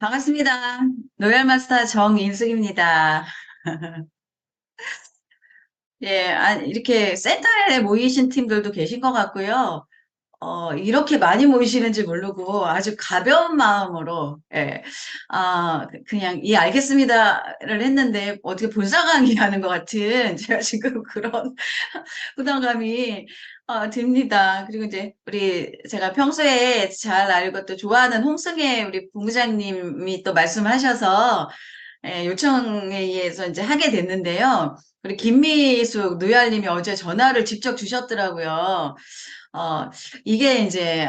반갑습니다. 로얄마스터 정인숙입니다. 예, 이렇게 센터에 모이신 팀들도 계신 것 같고요. 이렇게 많이 모이시는지 모르고 아주 가벼운 마음으로, 예, 그냥, 예, 알겠습니다를 했는데 어떻게 본사강의 하는 것 같은 제가 지금 그런 부담감이 듭니다. 그리고 이제 제가 평소에 잘 알고 또 좋아하는 홍승혜 우리 본부장님이 또 말씀하셔서 예, 요청에 의해서 이제 하게 됐는데요. 우리 김미숙 누얄님이 어제 전화를 직접 주셨더라고요. 어, 이게 이제,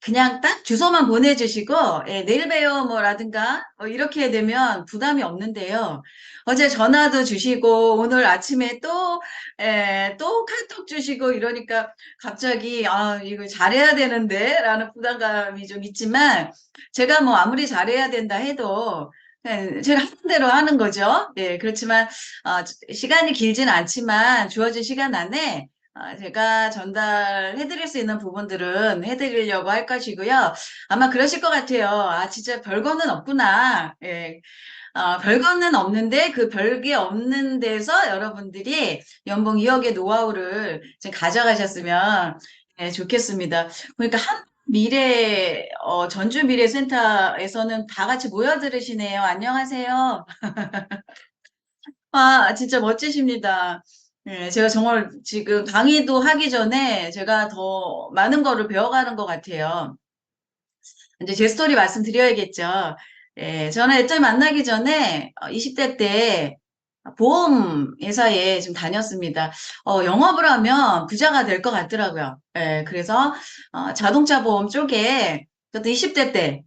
그냥 딱 주소만 보내주시고, 예, 내일 봬요, 뭐라든가, 이렇게 되면 부담이 없는데요. 어제 전화도 주시고, 오늘 아침에 또 카톡 주시고, 이러니까 갑자기, 이거 잘해야 되는데, 라는 부담감이 좀 있지만, 제가 뭐 아무리 잘해야 된다 해도, 제가 하는 대로 하는 거죠. 예, 그렇지만, 시간이 길진 않지만, 주어진 시간 안에, 제가 전달해드릴 수 있는 부분들은 해드리려고 할 것이고요. 아마 그러실 것 같아요. 진짜 별거는 없구나. 예. 별거는 없는데 그 별게 없는 데서 여러분들이 연봉 2억의 노하우를 좀 가져가셨으면 좋겠습니다. 그러니까 전주 미래센터에서는 다 같이 모여 들으시네요. 안녕하세요. 진짜 멋지십니다. 예, 제가 정말 지금 강의도 하기 전에 제가 더 많은 거를 배워가는 것 같아요. 이제 제 스토리 말씀드려야겠죠. 예, 저는 애들 만나기 전에 20대 때 보험 회사에 좀 다녔습니다. 영업을 하면 부자가 될 것 같더라고요. 예, 그래서 자동차 보험 쪽에 그것도 20대 때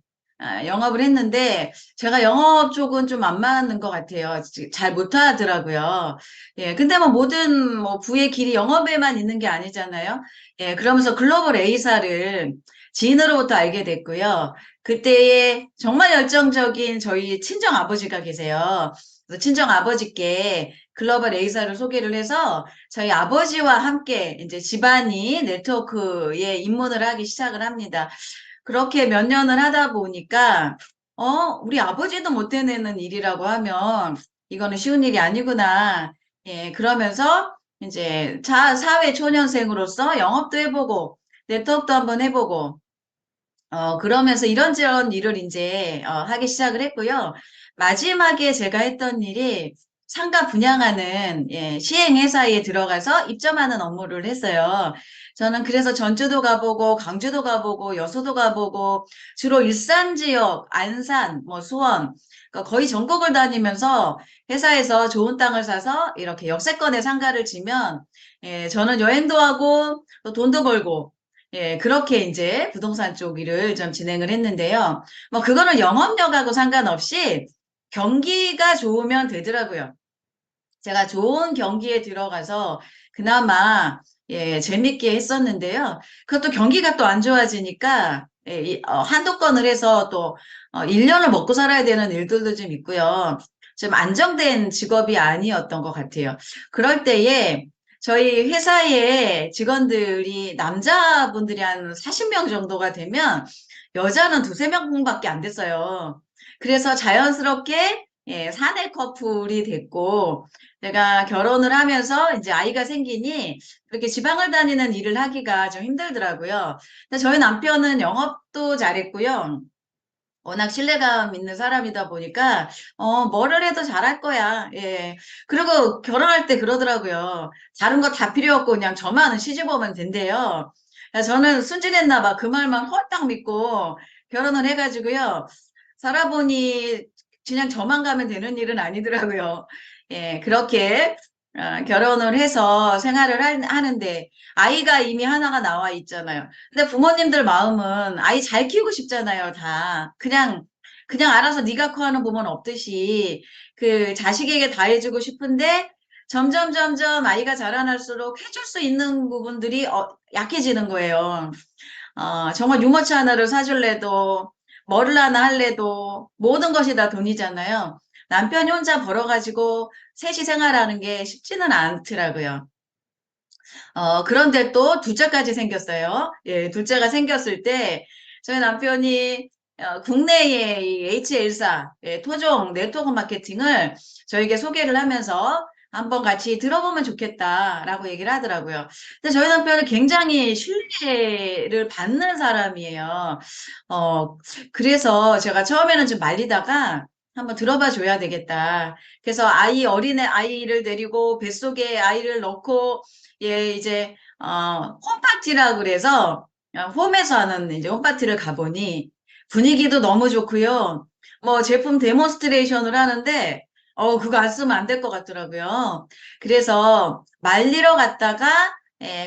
영업을 했는데 제가 영업 쪽은 좀 안 맞는 것 같아요. 잘 못하더라고요. 예, 근데 뭐 모든 뭐 부의 길이 영업에만 있는 게 아니잖아요. 예, 그러면서 글로벌 A사를 지인으로부터 알게 됐고요. 그때에 정말 열정적인 저희 친정 아버지가 계세요. 그래서 친정 아버지께 글로벌 A사를 소개를 해서 저희 아버지와 함께 이제 집안이 네트워크에 입문을 하기 시작을 합니다. 그렇게 몇 년을 하다 보니까, 우리 아버지도 못 해내는 일이라고 하면 이거는 쉬운 일이 아니구나. 예, 그러면서 이제 사회 초년생으로서 영업도 해보고, 네트워크도 한번 해보고, 그러면서 이런저런 일을 이제, 하기 시작을 했고요. 마지막에 제가 했던 일이 상가 분양하는, 예, 시행회사에 들어가서 입점하는 업무를 했어요. 저는 그래서 전주도 가보고, 강주도 가보고, 여수도 가보고, 주로 일산 지역, 안산, 뭐 수원, 그러니까 거의 전국을 다니면서 회사에서 좋은 땅을 사서 이렇게 역세권에 상가를 지면, 예, 저는 여행도 하고, 또 돈도 벌고, 예, 그렇게 이제 부동산 쪽 일을 좀 진행을 했는데요. 뭐, 그거는 영업력하고 상관없이 경기가 좋으면 되더라고요. 제가 좋은 경기에 들어가서 그나마, 예, 재밌게 했었는데요. 그것도 경기가 또 안 좋아지니까, 예, 한도권을 해서 또, 1년을 먹고 살아야 되는 일들도 좀 있고요. 좀 안정된 직업이 아니었던 것 같아요. 그럴 때에 저희 회사의 직원들이 남자분들이 한 40명 정도가 되면 여자는 두세 명밖에 안 됐어요. 그래서 자연스럽게 예, 사내 커플이 됐고 내가 결혼을 하면서 이제 아이가 생기니 그렇게 지방을 다니는 일을 하기가 좀 힘들더라고요. 근데 저희 남편은 영업도 잘했고요. 워낙 신뢰감 있는 사람이다 보니까, 뭐를 해도 잘할 거야. 예. 그리고 결혼할 때 그러더라고요. 다른 거 다 필요 없고 그냥 저만 시집 오면 된대요. 저는 순진했나 봐. 그 말만 홀딱 믿고 결혼을 해가지고요. 살아보니 그냥 저만 가면 되는 일은 아니더라고요. 예, 그렇게 결혼을 해서 생활을 하는데 아이가 이미 하나가 나와 있잖아요. 근데 부모님들 마음은 아이 잘 키우고 싶잖아요, 다. 그냥 알아서 네가 커하는 부모는 없듯이 그 자식에게 다 해주고 싶은데 점점 아이가 자라날수록 해줄 수 있는 부분들이 약해지는 거예요. 정말 유모차 하나를 사줄래도 뭐를 하나 할래도 모든 것이 다 돈이잖아요. 남편이 혼자 벌어가지고 셋이 생활하는 게 쉽지는 않더라고요. 그런데 또 둘째까지 생겼어요. 예, 둘째가 생겼을 때 저희 남편이 국내의 이 H1사 토종 네트워크 마케팅을 저에게 소개를 하면서 한번 같이 들어보면 좋겠다라고 얘기를 하더라고요. 근데 저희 남편은 굉장히 신뢰를 받는 사람이에요. 그래서 제가 처음에는 좀 말리다가 한번 들어봐 줘야 되겠다. 그래서 어린애 아이를 데리고 뱃속에 아이를 넣고, 예, 이제, 홈파티라 그래서, 홈에서 하는 이제 홈파티를 가보니 분위기도 너무 좋고요. 뭐 제품 데몬스트레이션을 하는데, 그거 안 쓰면 안 될 것 같더라고요. 그래서 말리러 갔다가,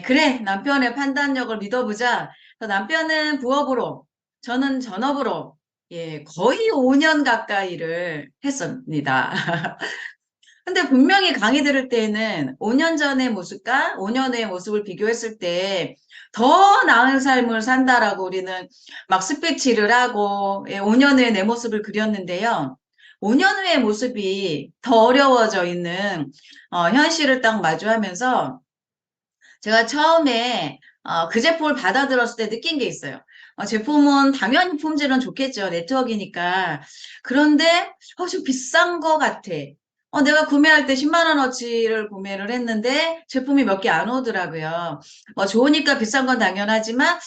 그래, 남편의 판단력을 믿어보자. 그래서 남편은 부업으로, 저는 전업으로, 예, 거의 5년 가까이를 했습니다. 근데 분명히 강의 들을 때는 5년 전의 모습과 5년 후의 모습을 비교했을 때 더 나은 삶을 산다라고 우리는 막 스피치를 하고 5년 후에 내 모습을 그렸는데요. 5년 후의 모습이 더 어려워져 있는 현실을 딱 마주하면서 제가 처음에 그 제품을 받아들었을 때 느낀 게 있어요. 제품은 당연히 품질은 좋겠죠. 네트워크니까. 그런데 좀 비싼 거 같아. 내가 구매할 때 10만 원어치를 구매를 했는데 제품이 몇 개 안 오더라고요. 좋으니까 비싼 건 당연하지만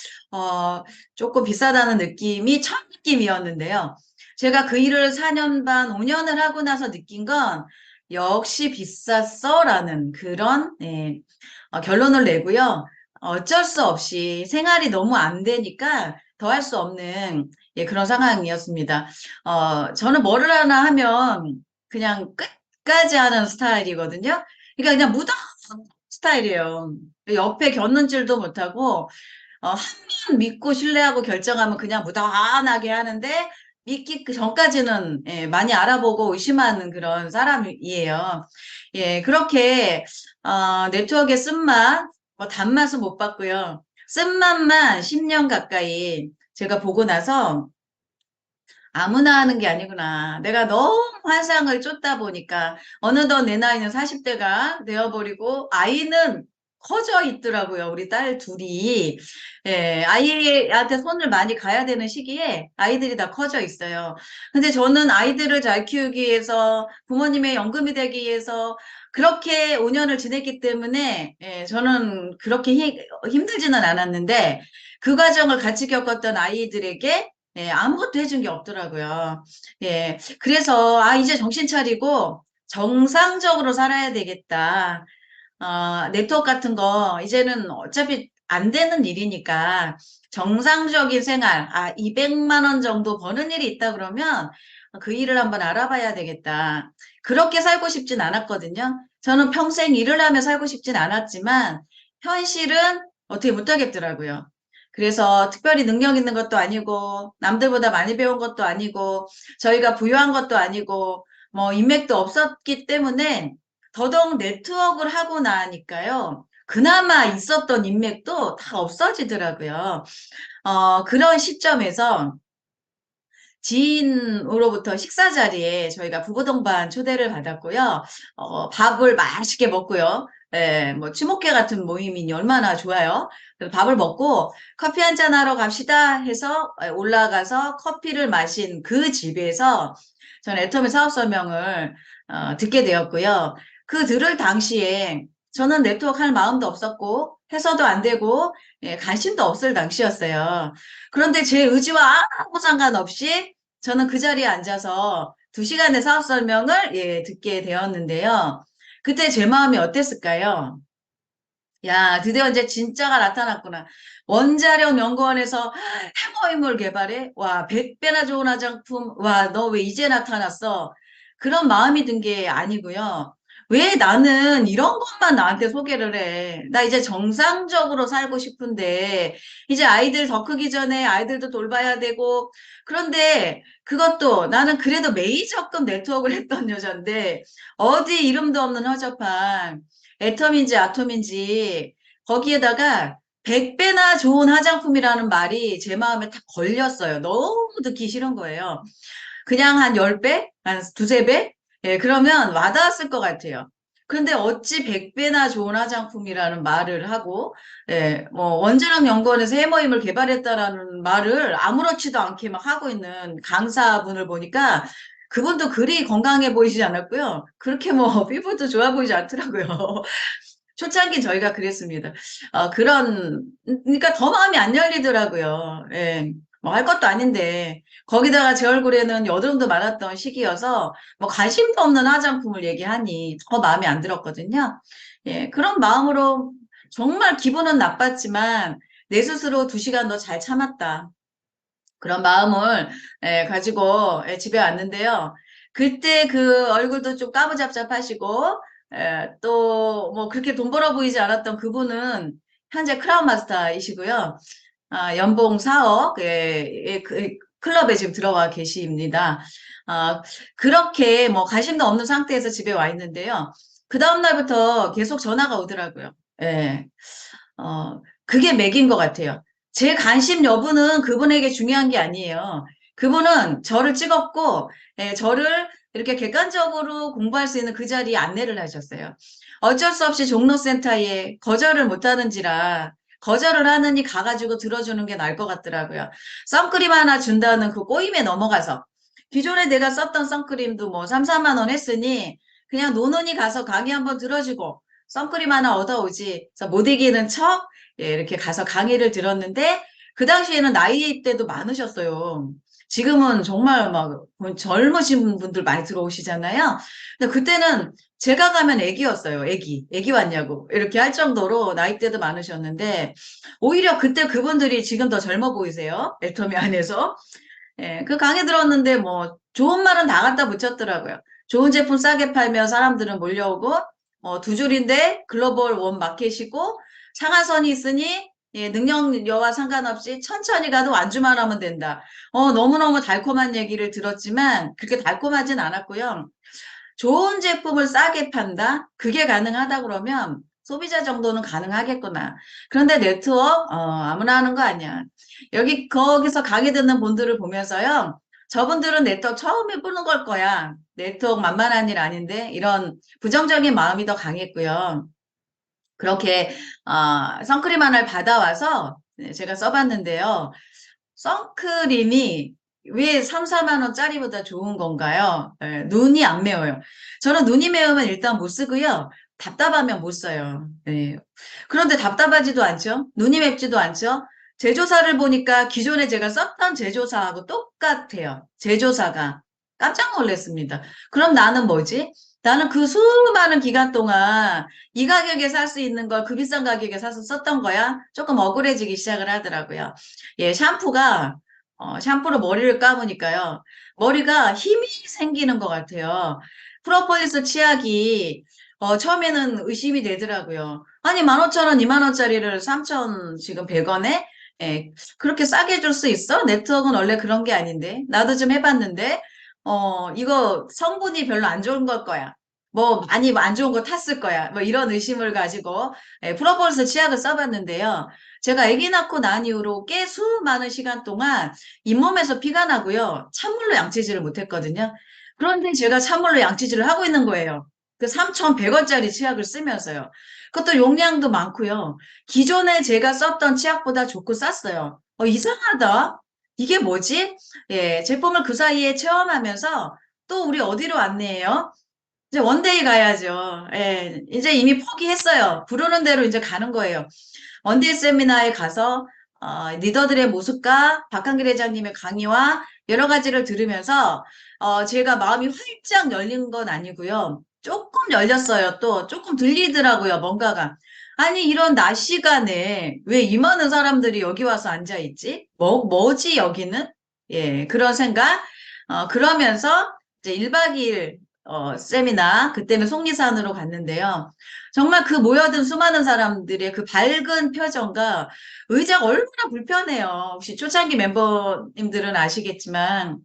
조금 비싸다는 느낌이 첫 느낌이었는데요. 제가 그 일을 4년 반, 5년을 하고 나서 느낀 건 역시 비쌌어라는 그런 결론을 내고요. 어쩔 수 없이 생활이 너무 안 되니까 더 할 수 없는 그런 상황이었습니다. 저는 뭐를 하나 하면 그냥 끝까지 하는 스타일이거든요. 그러니까 그냥 무덤 스타일이에요. 옆에 곁는 줄도 못하고 한 번 믿고 신뢰하고 결정하면 그냥 무던하게 하는데 믿기 그 전까지는 많이 알아보고 의심하는 그런 사람이에요. 예, 그렇게 네트워크의 쓴맛, 뭐 단맛은 못 봤고요. 쓴맛만 10년 가까이 제가 보고 나서 아무나 하는 게 아니구나. 내가 너무 환상을 쫓다 보니까 어느덧 내 나이는 40대가 되어버리고 아이는 커져 있더라고요. 우리 딸 둘이. 예, 아이한테 손을 많이 가야 되는 시기에 아이들이 다 커져 있어요. 근데 저는 아이들을 잘 키우기 위해서 부모님의 연금이 되기 위해서 그렇게 5년을 지냈기 때문에 저는 그렇게 힘들지는 않았는데 그 과정을 같이 겪었던 아이들에게 아무것도 해준 게 없더라고요. 예, 그래서, 이제 정신 차리고 정상적으로 살아야 되겠다. 네트워크 같은 거, 이제는 어차피 안 되는 일이니까 정상적인 생활, 200만 원 정도 버는 일이 있다 그러면 그 일을 한번 알아봐야 되겠다. 그렇게 살고 싶진 않았거든요. 저는 평생 일을 하며 살고 싶진 않았지만 현실은 어떻게 못하겠더라고요. 그래서 특별히 능력 있는 것도 아니고 남들보다 많이 배운 것도 아니고 저희가 부유한 것도 아니고 뭐 인맥도 없었기 때문에 더더욱 네트워크를 하고 나니까요. 그나마 있었던 인맥도 다 없어지더라고요. 그런 시점에서 지인으로부터 식사 자리에 저희가 부부 동반 초대를 받았고요. 밥을 맛있게 먹고요. 뭐 친목회 같은 모임이니 얼마나 좋아요. 그래서 밥을 먹고 커피 한잔 하러 갑시다 해서 올라가서 커피를 마신 그 집에서 저는 애터미 사업 설명을 듣게 되었고요. 그 들을 당시에 저는 네트워크 할 마음도 없었고 해서도 안 되고 관심도 없을 당시였어요. 그런데 제 의지와 아무 상관없이 저는 그 자리에 앉아서 2시간의 사업 설명을 듣게 되었는데요. 그때 제 마음이 어땠을까요? 야, 드디어 이제 진짜가 나타났구나. 원자력 연구원에서 해머임을 개발해? 와, 100배나 좋은 화장품. 와, 너 왜 이제 나타났어? 그런 마음이 든 게 아니고요. 왜 나는 이런 것만 나한테 소개를 해? 나 이제 정상적으로 살고 싶은데, 이제 아이들 더 크기 전에 아이들도 돌봐야 되고, 그런데 그것도 나는 그래도 메이저급 네트워크를 했던 여잔데, 어디 이름도 없는 허접한 애텀인지 아톰인지 거기에다가 100배나 좋은 화장품이라는 말이 제 마음에 탁 걸렸어요. 너무 듣기 싫은 거예요. 그냥 한 10배? 한 두세 배? 그러면 와닿았을 것 같아요. 그런데 어찌 100배나 좋은 화장품이라는 말을 하고, 예, 뭐, 원자력 연구원에서 해머임을 개발했다라는 말을 아무렇지도 않게 막 하고 있는 강사분을 보니까 그분도 그리 건강해 보이지 않았고요. 그렇게 뭐, 피부도 좋아 보이지 않더라고요. 초창기 저희가 그랬습니다. 그러니까 더 마음이 안 열리더라고요. 예. 뭐 할 것도 아닌데. 거기다가 제 얼굴에는 여드름도 많았던 시기여서 뭐 관심도 없는 화장품을 얘기하니 더 마음에 안 들었거든요. 예. 그런 마음으로 정말 기분은 나빴지만 내 스스로 2시간 더 잘 참았다. 그런 마음을 가지고 집에 왔는데요. 그때 그 얼굴도 좀 까무잡잡하시고 또 뭐 그렇게 돈 벌어 보이지 않았던 그분은 현재 크라운 마스터이시고요. 연봉 4억 그 클럽에 지금 들어와 계십니다. 아, 그렇게 뭐 관심도 없는 상태에서 집에 와 있는데요. 그 다음 날부터 계속 전화가 오더라고요. 예. 그게 맥인 것 같아요. 제 관심 여부는 그분에게 중요한 게 아니에요. 그분은 저를 찍었고, 저를 이렇게 객관적으로 공부할 수 있는 그 자리에 안내를 하셨어요. 어쩔 수 없이 종로센터에 거절을 못 하는지라, 거절을 하느니 가가지고 들어주는 게 나을 것 같더라고요. 선크림 하나 준다는 그 꼬임에 넘어가서, 기존에 내가 썼던 선크림도 뭐 3, 4만 원 했으니, 그냥 노는이 가서 강의 한번 들어주고, 선크림 하나 얻어오지. 그래서 못 이기는 척, 이렇게 가서 강의를 들었는데, 그 당시에는 나이 대도 많으셨어요. 지금은 정말 막 젊으신 분들 많이 들어오시잖아요. 근데 그때는 제가 가면 애기였어요. 애기 왔냐고. 이렇게 할 정도로 나이대도 많으셨는데, 오히려 그때 그분들이 지금 더 젊어 보이세요. 애터미 안에서. 예, 그 강의 들었는데 뭐 좋은 말은 다 갖다 붙였더라고요. 좋은 제품 싸게 팔면 사람들은 몰려오고 2줄인데 글로벌 원 마켓이고 상하선이 있으니 예, 능력여와 상관없이 천천히 가도 완주만 하면 된다. 너무너무 달콤한 얘기를 들었지만 그렇게 달콤하진 않았고요. 좋은 제품을 싸게 판다? 그게 가능하다 그러면 소비자 정도는 가능하겠구나. 그런데 네트워크, 아무나 하는 거 아니야. 거기서 강의 듣는 분들을 보면서요. 저분들은 네트워크 처음 해보는 걸 거야. 네트워크 만만한 일 아닌데, 이런 부정적인 마음이 더 강했고요. 그렇게, 선크림 하나를 받아와서 네, 제가 써봤는데요. 선크림이 왜 3, 4만 원짜리보다 좋은 건가요? 눈이 안 매워요. 저는 눈이 매우면 일단 못 쓰고요. 답답하면 못 써요. 네. 그런데 답답하지도 않죠? 눈이 맵지도 않죠? 제조사를 보니까 기존에 제가 썼던 제조사하고 똑같아요. 제조사가. 깜짝 놀랐습니다. 그럼 나는 뭐지? 나는 그 수많은 기간 동안 이 가격에 살 수 있는 걸 그 비싼 가격에 사서 썼던 거야? 조금 억울해지기 시작을 하더라고요. 예, 샴푸로 머리를 감으니까요. 머리가 힘이 생기는 것 같아요. 프로폴리스 치약이, 처음에는 의심이 되더라고요. 아니, 15,000원, 2만 원짜리를 3,000 지금 100원에? 예, 그렇게 싸게 줄 수 있어? 네트워크는 원래 그런 게 아닌데. 나도 좀 해봤는데, 이거 성분이 별로 안 좋은 걸 거야. 뭐, 많이 안 좋은 거 탔을 거야. 뭐, 이런 의심을 가지고, 프로폴리스 치약을 써봤는데요. 제가 아기 낳고 난 이후로 꽤 수많은 시간 동안 잇몸에서 피가 나고요. 찬물로 양치질을 못했거든요. 그런데 제가 찬물로 양치질을 하고 있는 거예요. 그 3,100원짜리 치약을 쓰면서요. 그것도 용량도 많고요. 기존에 제가 썼던 치약보다 좋고 쌌어요. 이상하다. 이게 뭐지? 예, 제품을 그 사이에 체험하면서 또 우리 어디로 안내해요? 이제 원데이 가야죠. 예, 이제 이미 포기했어요. 부르는 대로 이제 가는 거예요. 원데이 세미나에 가서 리더들의 모습과 박한길 회장님의 강의와 여러 가지를 들으면서 제가 마음이 활짝 열린 건 아니고요. 조금 열렸어요. 또 조금 들리더라고요. 뭔가가. 아니 이런 낮 시간에 왜 이 많은 사람들이 여기 와서 앉아 있지? 뭐지 여기는? 예, 그런 생각. 그러면서 이제 1박 2일 세미나 그때는 속리산으로 갔는데요. 정말 그 모여든 수많은 사람들의 그 밝은 표정과 의자가 얼마나 불편해요. 혹시 초창기 멤버님들은 아시겠지만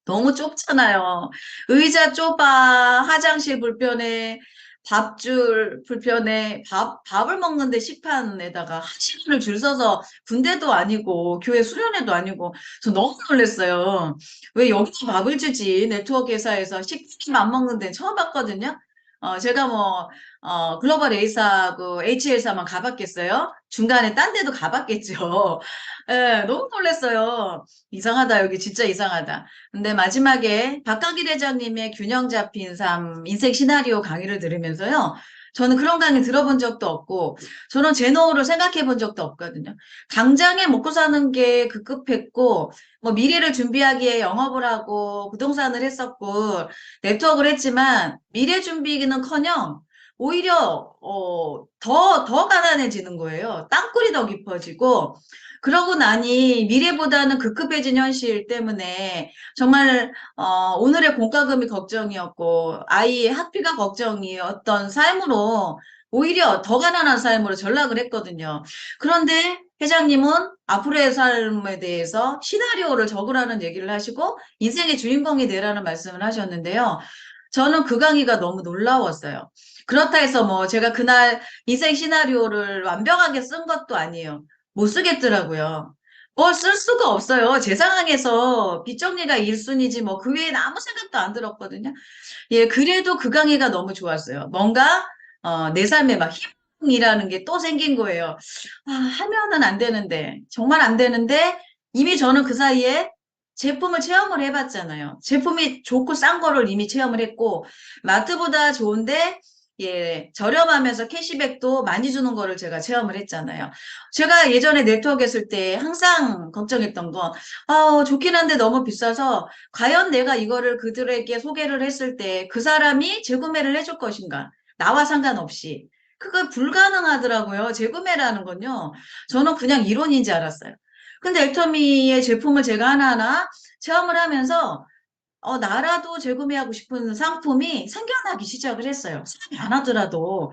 너무 좁잖아요. 의자 좁아, 화장실 불편해, 밥줄 불편해, 밥을 먹는데 식판에다가 1시간을 줄 서서 군대도 아니고 교회 수련회도 아니고 저 너무 놀랐어요. 왜 여기서 밥을 주지? 네트워크 회사에서 식품 안 먹는 데는 처음 봤거든요. 제가 뭐, 글로벌 A사하고 HL사만 가봤겠어요? 중간에 딴 데도 가봤겠죠. 예, 너무 놀랐어요. 이상하다, 여기 진짜 이상하다. 근데 마지막에 박강길 회장님의 균형 잡힌 삶, 인생 시나리오 강의를 들으면서요. 저는 그런 강의 들어본 적도 없고, 저는 제 노후를 생각해 본 적도 없거든요. 당장에 먹고 사는 게 급급했고, 뭐 미래를 준비하기에 영업을 하고, 부동산을 했었고, 네트워크를 했지만, 미래 준비는커녕, 오히려, 더 가난해지는 거예요. 땅굴이 더 깊어지고, 그러고 나니 미래보다는 급급해진 현실 때문에 정말 오늘의 공과금이 걱정이었고 아이의 학비가 걱정이었던 삶으로 오히려 더 가난한 삶으로 전락을 했거든요. 그런데 회장님은 앞으로의 삶에 대해서 시나리오를 적으라는 얘기를 하시고 인생의 주인공이 되라는 말씀을 하셨는데요. 저는 그 강의가 너무 놀라웠어요. 그렇다 해서 뭐 제가 그날 인생 시나리오를 완벽하게 쓴 것도 아니에요. 못 쓰겠더라고요. 뭘 쓸 수가 없어요. 제 상황에서 빚정리가 1순위지 뭐 그 외에는 아무 생각도 안 들었거든요. 예, 그래도 그 강의가 너무 좋았어요. 뭔가 내 삶에 막 희망이라는 게 또 생긴 거예요. 아, 하면은 안 되는데 정말 안 되는데 이미 저는 그 사이에 제품을 체험을 해봤잖아요. 제품이 좋고 싼 거를 이미 체험을 했고 마트보다 좋은데 예, 저렴하면서 캐시백도 많이 주는 거를 제가 체험을 했잖아요. 제가 예전에 네트워크 했을 때 항상 걱정했던 건, 좋긴 한데 너무 비싸서, 과연 내가 이거를 그들에게 소개를 했을 때 그 사람이 재구매를 해줄 것인가? 나와 상관없이. 그거 불가능하더라고요. 재구매라는 건요. 저는 그냥 이론인 줄 알았어요. 근데 엘터미의 제품을 제가 하나하나 체험을 하면서 나라도 재구매하고 싶은 상품이 생겨나기 시작을 했어요. 사람이 안 하더라도.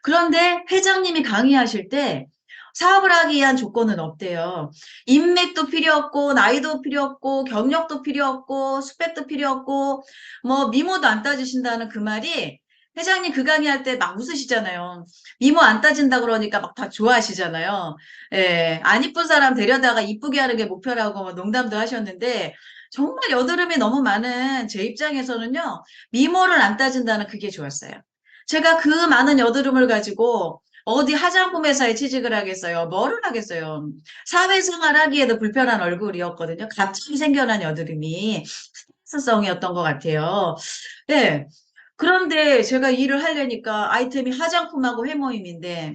그런데 회장님이 강의하실 때 사업을 하기 위한 조건은 없대요. 인맥도 필요 없고, 나이도 필요 없고, 경력도 필요 없고, 스펙도 필요 없고, 뭐, 미모도 안 따지신다는 그 말이 회장님 그 강의할 때 막 웃으시잖아요. 미모 안 따진다 그러니까 막 다 좋아하시잖아요. 예, 안 이쁜 사람 데려다가 이쁘게 하는 게 목표라고 뭐 농담도 하셨는데, 정말 여드름이 너무 많은 제 입장에서는요, 미모를 안 따진다는 그게 좋았어요. 제가 그 많은 여드름을 가지고 어디 화장품 회사에 취직을 하겠어요? 뭐를 하겠어요? 사회생활 하기에도 불편한 얼굴이었거든요. 갑자기 생겨난 여드름이 스트레스성이었던 것 같아요. 네. 그런데 제가 일을 하려니까 아이템이 화장품하고 회모임인데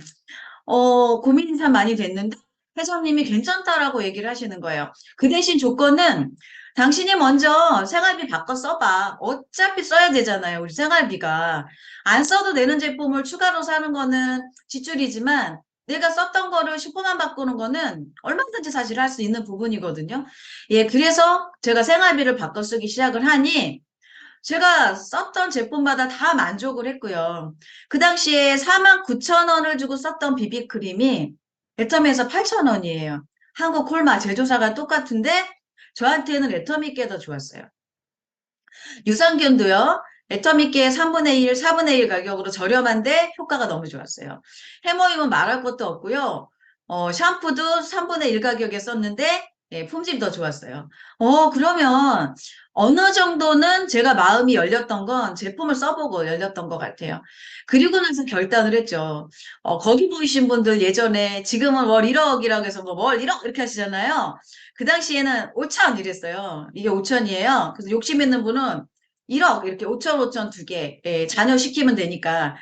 고민이 참 많이 됐는데 회장님이 괜찮다라고 얘기를 하시는 거예요. 그 대신 조건은 당신이 먼저 생활비 바꿔 써봐. 어차피 써야 되잖아요. 우리 생활비가. 안 써도 되는 제품을 추가로 사는 거는 지출이지만 내가 썼던 거를 슈퍼만 바꾸는 거는 얼마든지 사실 할 수 있는 부분이거든요. 예, 그래서 제가 생활비를 바꿔 쓰기 시작을 하니 제가 썼던 제품마다 다 만족을 했고요. 그 당시에 49,000원을 주고 썼던 비비크림이 애터미에서 8,000원이에요. 한국 콜마 제조사가 똑같은데 저한테는 애터미께 더 좋았어요. 유산균도요. 애터미께 3분의 1, 4분의 1 가격으로 저렴한데 효과가 너무 좋았어요. 해모임은 말할 것도 없고요. 샴푸도 3분의 1 가격에 썼는데 예, 품질이 더 좋았어요. 그러면 어느 정도는 제가 마음이 열렸던 건 제품을 써보고 열렸던 것 같아요. 그리고 나서 결단을 했죠. 거기 보이신 분들 예전에 지금은 월 1억이라고 해서 뭐 월 1억 이렇게 하시잖아요. 그 당시에는 5천 이랬어요. 이게 5천이에요. 그래서 욕심 있는 분은 1억 이렇게 5천 5천 두 개, 예, 자녀 시키면 되니까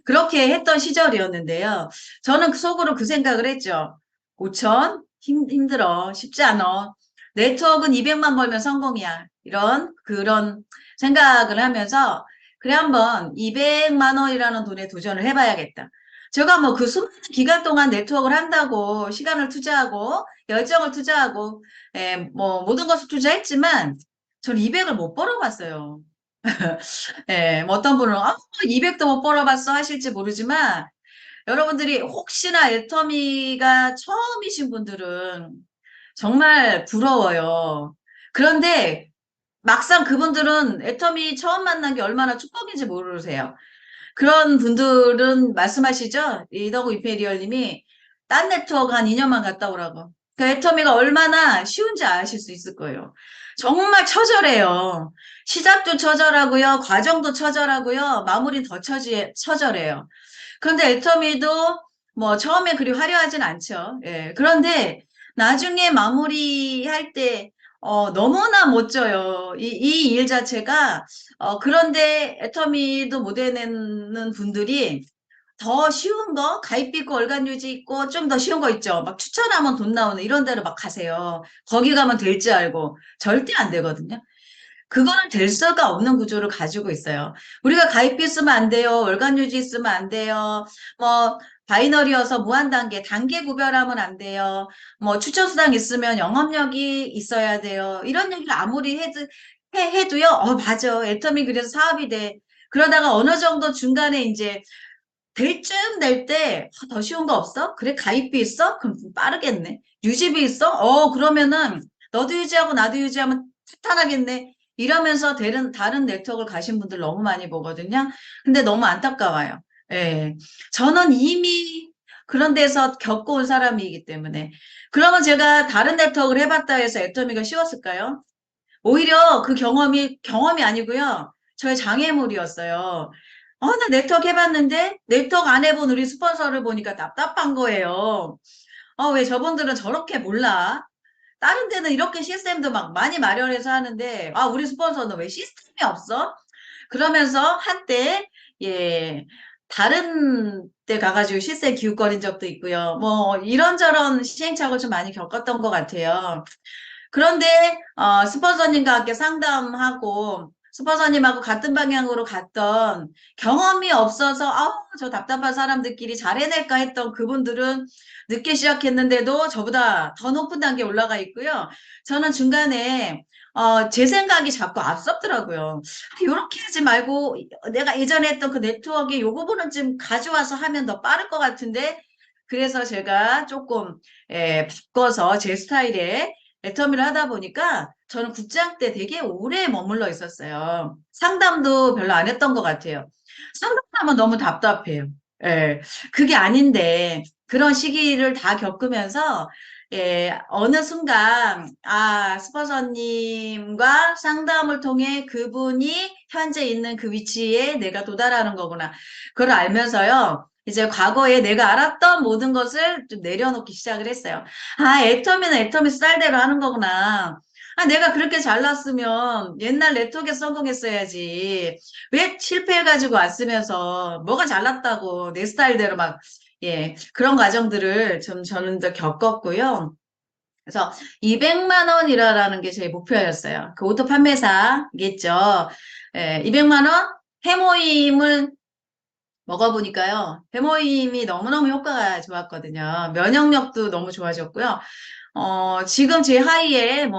그렇게 했던 시절이었는데요. 저는 그 속으로 그 생각을 했죠. 5천 힘들어 쉽지 않아. 네트워크는 200만 벌면 성공이야. 이런 그런 생각을 하면서 그래 한번 200만 원이라는 돈에 도전을 해봐야겠다. 제가 뭐 그 수많은 기간 동안 네트워크를 한다고 시간을 투자하고 열정을 투자하고 뭐 모든 것을 투자했지만 전 200을 못 벌어봤어요. 예, 뭐 어떤 분은 200도 못 벌어봤어 하실지 모르지만 여러분들이 혹시나 애터미가 처음이신 분들은 정말 부러워요. 그런데 막상 그분들은 애터미 처음 만난 게 얼마나 축복인지 모르세요. 그런 분들은 말씀하시죠? 이더구 이페리얼 님이 딴 네트워크 한 2년만 갔다 오라고. 그 애터미가 얼마나 쉬운지 아실 수 있을 거예요. 정말 처절해요. 시작도 처절하고요. 과정도 처절하고요. 마무리는 더 처절해요. 그런데 애터미도 뭐 처음에 그리 화려하진 않죠. 예. 그런데 나중에 마무리할 때 너무나 멋져요. 이 일 자체가 그런데 애터미도 못 해내는 분들이 더 쉬운 거, 가입비 있고 월간 유지 있고 좀 더 쉬운 거 있죠. 막 추천하면 돈 나오는 이런 데로 막 가세요. 거기 가면 될 줄 알고 절대 안 되거든요. 그거는 될 수가 없는 구조를 가지고 있어요. 우리가 가입비 쓰면 안 돼요. 월간 유지 쓰면 안 돼요. 뭐 바이너리여서 무한 단계 구별하면 안 돼요. 뭐 추천 수당 있으면 영업력이 있어야 돼요. 이런 얘기를 아무리 해도요. 맞아. 애터미 그래서 사업이 돼. 그러다가 어느 정도 중간에 이제 될 쯤 될 때 더 쉬운 거 없어? 그래 가입비 있어? 그럼 좀 빠르겠네. 유지비 있어? 그러면은 너도 유지하고 나도 유지하면 탄탄하겠네. 이러면서 다른 네트워크를 가신 분들 너무 많이 보거든요. 근데 너무 안타까워요. 예. 저는 이미 그런 데서 겪어온 사람이기 때문에. 그러면 제가 다른 네트워크를 해봤다 해서 애터미가 쉬웠을까요? 오히려 그 경험이 아니고요. 저의 장애물이었어요. 나 네트워크 해봤는데 네트워크 안 해본 우리 스폰서를 보니까 답답한 거예요. 왜 저분들은 저렇게 몰라? 다른 데는 이렇게 시스템도 막 많이 마련해서 하는데, 우리 스폰서는 왜 시스템이 없어? 그러면서 한때, 예, 다른 데 가가지고 시스템 기웃거린 적도 있고요. 뭐, 이런저런 시행착오를 좀 많이 겪었던 것 같아요. 그런데 스폰서님과 함께 상담하고 스폰서님하고 같은 방향으로 갔던 경험이 없어서 저 답답한 사람들끼리 잘 해낼까 했던 그분들은 늦게 시작했는데도 저보다 더 높은 단계에 올라가 있고요. 저는 중간에 제 생각이 자꾸 앞섰더라고요. 이렇게 하지 말고 내가 예전에 했던 그 네트워크에 요 부분은 좀 가져와서 하면 더 빠를 것 같은데 그래서 제가 조금 바꿔서 제 스타일에 애터미를 하다 보니까 저는 국장 때 되게 오래 머물러 있었어요. 상담도 별로 안 했던 것 같아요. 상담하면 너무 답답해요. 예, 그게 아닌데 그런 시기를 다 겪으면서 어느 순간 스폰서님과 상담을 통해 그분이 현재 있는 그 위치에 내가 도달하는 거구나. 그걸 알면서요. 이제 과거에 내가 알았던 모든 것을 좀 내려놓기 시작을 했어요. 애터미는 애터미 스타일대로 하는 거구나. 내가 그렇게 잘났으면 옛날 네트워크에 성공했어야지. 왜 실패해가지고 왔으면서 뭐가 잘났다고 내 스타일대로 막, 그런 과정들을 좀 저는 더 겪었고요. 그래서 200만 원이라는 게 제 목표였어요. 그 오토 판매사겠죠. 200만 원 해모임을 먹어보니까요. 해모임이 너무너무 효과가 좋았거든요. 면역력도 너무 좋아졌고요. 지금 제 하이에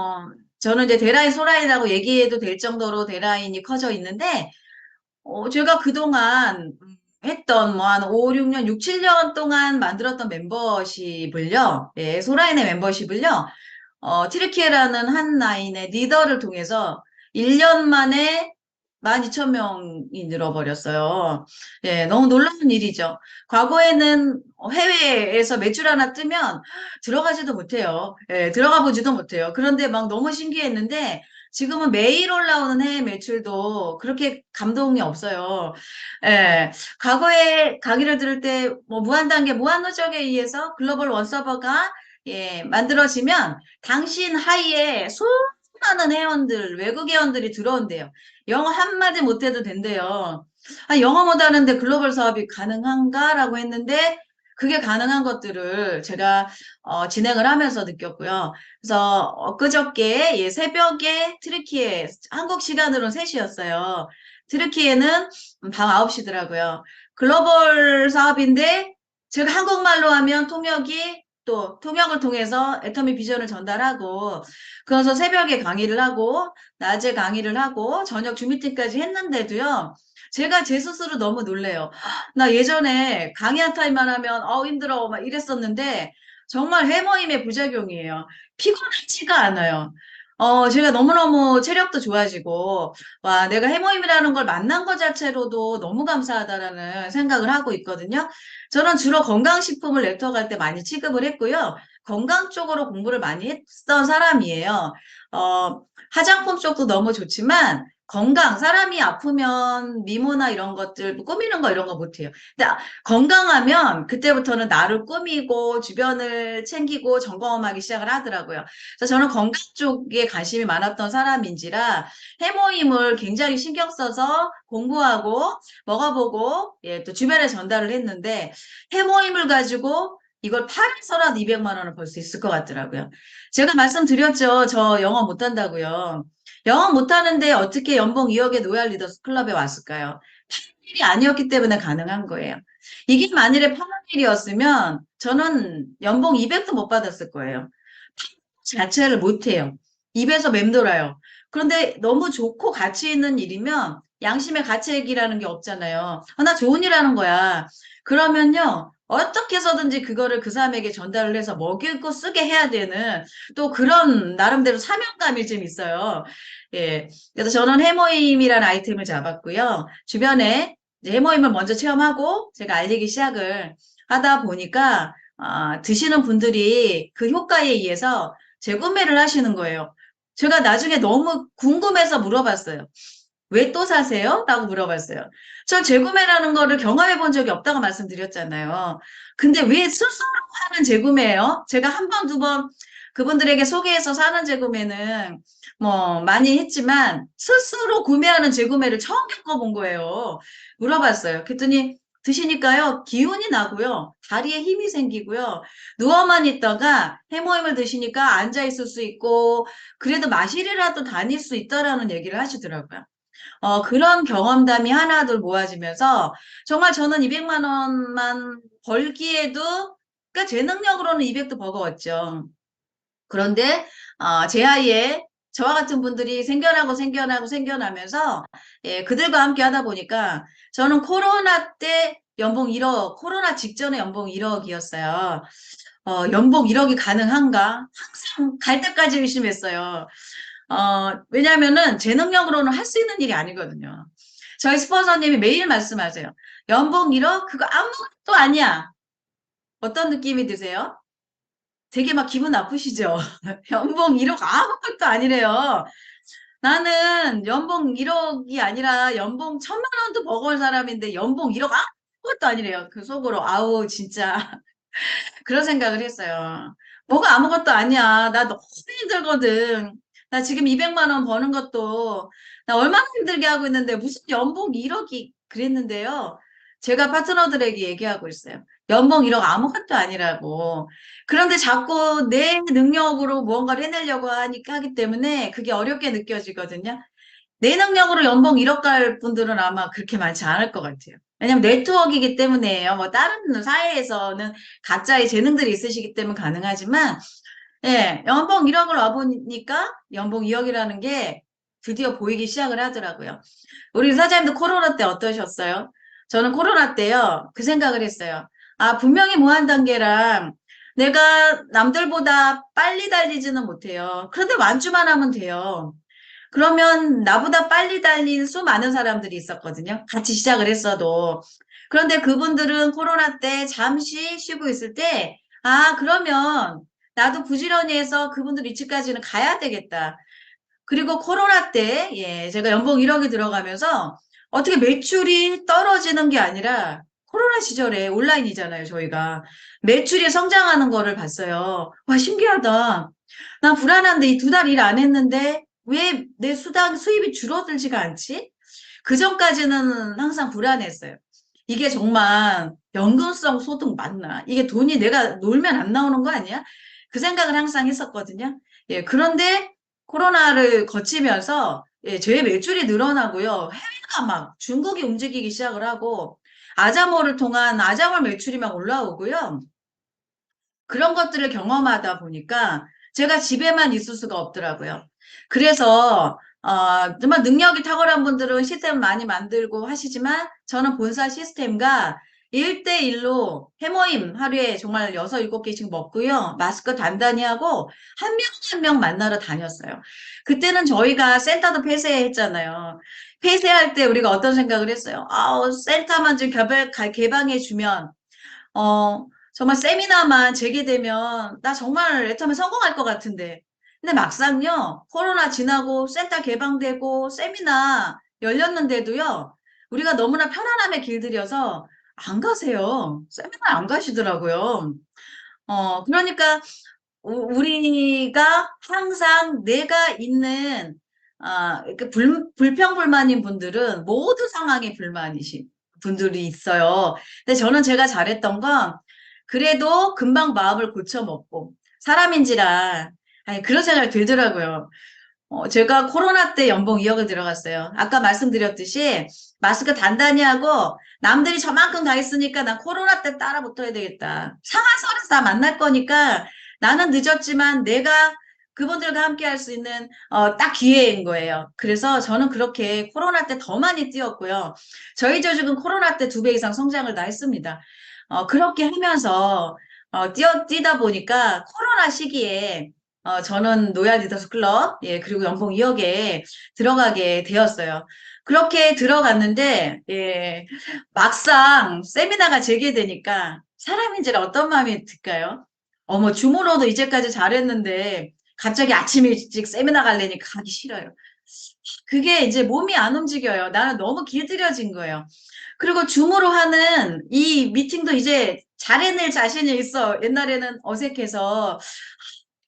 저는 이제 데라인 소라인이라고 얘기해도 될 정도로 데라인이 커져 있는데, 제가 그동안 했던 한 5, 6년, 6, 7년 동안 만들었던 멤버십을요, 소라인의 멤버십을요, 티르키예라는 한 라인의 리더를 통해서 1년 만에 12,000명이 늘어버렸어요. 너무 놀라운 일이죠. 과거에는 해외에서 매출 하나 뜨면 들어가지도 못해요. 들어가 보지도 못해요. 그런데 막 너무 신기했는데 지금은 매일 올라오는 해외 매출도 그렇게 감동이 없어요. 과거에 강의를 들을 때 뭐 무한단계, 무한누적에 의해서 글로벌 원서버가 만들어지면 당신 하이에 수많은 회원들, 외국 회원들이 들어온대요. 영어 한마디 못해도 된대요. 영어 못하는데 글로벌 사업이 가능한가라고 했는데 그게 가능한 것들을 제가 진행을 하면서 느꼈고요. 그래서 엊그저께 새벽에 트르키예 한국 시간으로 3시였어요. 트르키예는 밤 9시더라고요. 글로벌 사업인데 제가 한국말로 하면 통역을 통해서 애터미 비전을 전달하고 그래서 새벽에 강의를 하고 낮에 강의를 하고 저녁 줌미팅까지 했는데도요. 제가 제 스스로 너무 놀래요. 나 예전에 강의 한 타임만 하면 힘들어 막 이랬었는데 정말 해머임의 부작용이에요. 피곤하지가 않아요. 제가 너무너무 체력도 좋아지고 와 내가 해머임이라는 걸 만난 것 자체로도 너무 감사하다라는 생각을 하고 있거든요. 저는 주로 건강식품을 네트워크할 때 많이 취급을 했고요. 건강 쪽으로 공부를 많이 했던 사람이에요. 화장품 쪽도 너무 좋지만 건강, 사람이 아프면 미모나 이런 것들, 뭐 꾸미는 거 이런 거 못해요. 근데 건강하면 그때부터는 나를 꾸미고 주변을 챙기고 점검하기 시작을 하더라고요. 그래서 저는 건강 쪽에 관심이 많았던 사람인지라 해모임을 굉장히 신경 써서 공부하고 먹어보고 예, 또 주변에 전달을 했는데 해모임을 가지고 이걸 팔아서라도 200만 원을 벌 수 있을 것 같더라고요. 제가 말씀드렸죠. 저 영어 못한다고요. 영어 못하는데 어떻게 연봉 2억의 노얄 리더스 클럽에 왔을까요? 파는 일이 아니었기 때문에 가능한 거예요. 이게 만일에 파는 일이었으면 저는 연봉 200도 못 받았을 거예요. 자체를 못해요. 입에서 맴돌아요. 그런데 너무 좋고 가치 있는 일이면 양심의 가책이라는 게 없잖아요. 나 좋은 일 하는 거야. 그러면요. 어떻게 해서든지 그거를 그 사람에게 전달을 해서 먹이고 쓰게 해야 되는 또 그런 나름대로 사명감이 좀 있어요. 예. 그래서 저는 해모임이라는 아이템을 잡았고요. 주변에 이제 해모임을 먼저 체험하고 제가 알리기 시작을 하다 보니까 드시는 분들이 그 효과에 의해서 재구매를 하시는 거예요. 제가 나중에 너무 궁금해서 물어봤어요. 왜 또 사세요? 라고 물어봤어요. 저 재구매라는 거를 경험해 본 적이 없다고 말씀드렸잖아요. 근데 왜 스스로 하는 재구매예요? 제가 한 번, 두 번 그분들에게 소개해서 사는 재구매는 뭐 많이 했지만 스스로 구매하는 재구매를 처음 겪어본 거예요. 물어봤어요. 그랬더니 드시니까요, 기운이 나고요, 다리에 힘이 생기고요, 누워만 있다가 해모임을 드시니까 앉아 있을 수 있고, 그래도 마실이라도 다닐 수 있다라는 얘기를 하시더라고요. 그런 경험담이 하나둘 모아지면서 정말 저는 200만 원만 벌기에도 그러니까 제 능력으로는 200도 버거웠죠. 그런데 제 아이에 저와 같은 분들이 생겨나면서 예, 그들과 함께 하다 보니까 저는 코로나 때 연봉 1억, 코로나 직전에 연봉 1억이었어요. 연봉 1억이 가능한가? 항상 갈 때까지 의심했어요. 왜냐면은 제 능력으로는 할 수 있는 일이 아니거든요. 저희 스폰서님이 매일 말씀하세요. 연봉 1억? 그거 아무것도 아니야. 어떤 느낌이 드세요? 되게 막 기분 나쁘시죠? 연봉 1억 아무것도 아니래요. 나는 연봉 1억이 아니라 연봉 1000만 원도 버거운 사람인데 연봉 1억 아무것도 아니래요. 그 속으로 아우 진짜 그런 생각을 했어요. 뭐가 아무것도 아니야. 나 너무 힘들거든. 나 지금 200만 원 버는 것도 나 얼마나 힘들게 하고 있는데 무슨 연봉 1억이 그랬는데요. 제가 파트너들에게 얘기하고 있어요. 연봉 1억 아무것도 아니라고. 그런데 자꾸 내 능력으로 무언가를 해내려고 하기 때문에 그게 어렵게 느껴지거든요. 내 능력으로 연봉 1억 갈 분들은 아마 그렇게 많지 않을 것 같아요. 왜냐면 네트워크이기 때문에요. 뭐 다른 사회에서는 각자의 재능들이 있으시기 때문에 가능하지만 예, 연봉 1억을 와보니까 연봉 2억이라는 게 드디어 보이기 시작을 하더라고요. 우리 사장님도 코로나 때 어떠셨어요? 저는 코로나 때요, 그 생각을 했어요. 분명히 무한 단계랑 내가 남들보다 빨리 달리지는 못해요. 그런데 완주만 하면 돼요. 그러면 나보다 빨리 달린 수많은 사람들이 있었거든요. 같이 시작을 했어도. 그런데 그분들은 코로나 때 잠시 쉬고 있을 때, 그러면 나도 부지런히 해서 그분들 위치까지는 가야 되겠다. 그리고 코로나 때, 예, 제가 연봉 1억이 들어가면서 어떻게 매출이 떨어지는 게 아니라 코로나 시절에 온라인이잖아요, 저희가. 매출이 성장하는 거를 봤어요. 와, 신기하다. 난 불안한데 이 2달 일 안 했는데 왜 내 수입이 줄어들지가 않지? 그 전까지는 항상 불안했어요. 이게 정말 연금성 소득 맞나? 이게 돈이 내가 놀면 안 나오는 거 아니야? 그 생각을 항상 했었거든요. 예, 그런데 코로나를 거치면서 예, 제 매출이 늘어나고요. 해외가 막 중국이 움직이기 시작을 하고 아자몰을 통한 아자몰 매출이 막 올라오고요. 그런 것들을 경험하다 보니까 제가 집에만 있을 수가 없더라고요. 그래서 정말 능력이 탁월한 분들은 시스템 많이 만들고 하시지만 저는 본사 시스템과 1대1로 해모임 하루에 정말 6, 7개씩 먹고요. 마스크 단단히 하고 한 명 한 명 만나러 다녔어요. 그때는 저희가 센터도 폐쇄했잖아요. 폐쇄할 때 우리가 어떤 생각을 했어요? 센터만 좀 개방해 주면 정말 세미나만 재개되면 나 정말 애터미 성공할 것 같은데. 근데 막상요, 코로나 지나고 센터 개방되고 세미나 열렸는데도요, 우리가 너무나 편안함에 길들여서 안 가세요. 세미나 안 가시더라고요. 그러니까 우리가 항상 내가 있는 이렇게 불평불만인 분들은 모두 상황에 불만이신 분들이 있어요. 근데 저는 제가 잘했던 건 그래도 금방 마음을 고쳐먹고 사람인지라 아니 그런 생각이 들더라고요. 제가 코로나 때 연봉 2억을 들어갔어요. 아까 말씀드렸듯이 마스크 단단히 하고 남들이 저만큼 가 있으니까 난 코로나 때 따라 붙어야 되겠다. 상하선에서 다 만날 거니까 나는 늦었지만 내가 그분들과 함께 할 수 있는 딱 기회인 거예요. 그래서 저는 그렇게 코로나 때 더 많이 뛰었고요. 저희 조직은 코로나 때 2배 이상 성장을 다 했습니다. 그렇게 하면서 뛰다 보니까 코로나 시기에 저는 노야 리더스 클럽, 예, 그리고 연봉 2억에 들어가게 되었어요. 그렇게 들어갔는데, 예, 막상 세미나가 재개되니까 사람인지라 어떤 마음이 들까요? 어머, 줌으로도 이제까지 잘했는데, 갑자기 아침 일찍 세미나 가려니까 가기 싫어요. 그게 이제 몸이 안 움직여요. 나는 너무 길들여진 거예요. 그리고 줌으로 하는 이 미팅도 이제 잘해낼 자신이 있어. 옛날에는 어색해서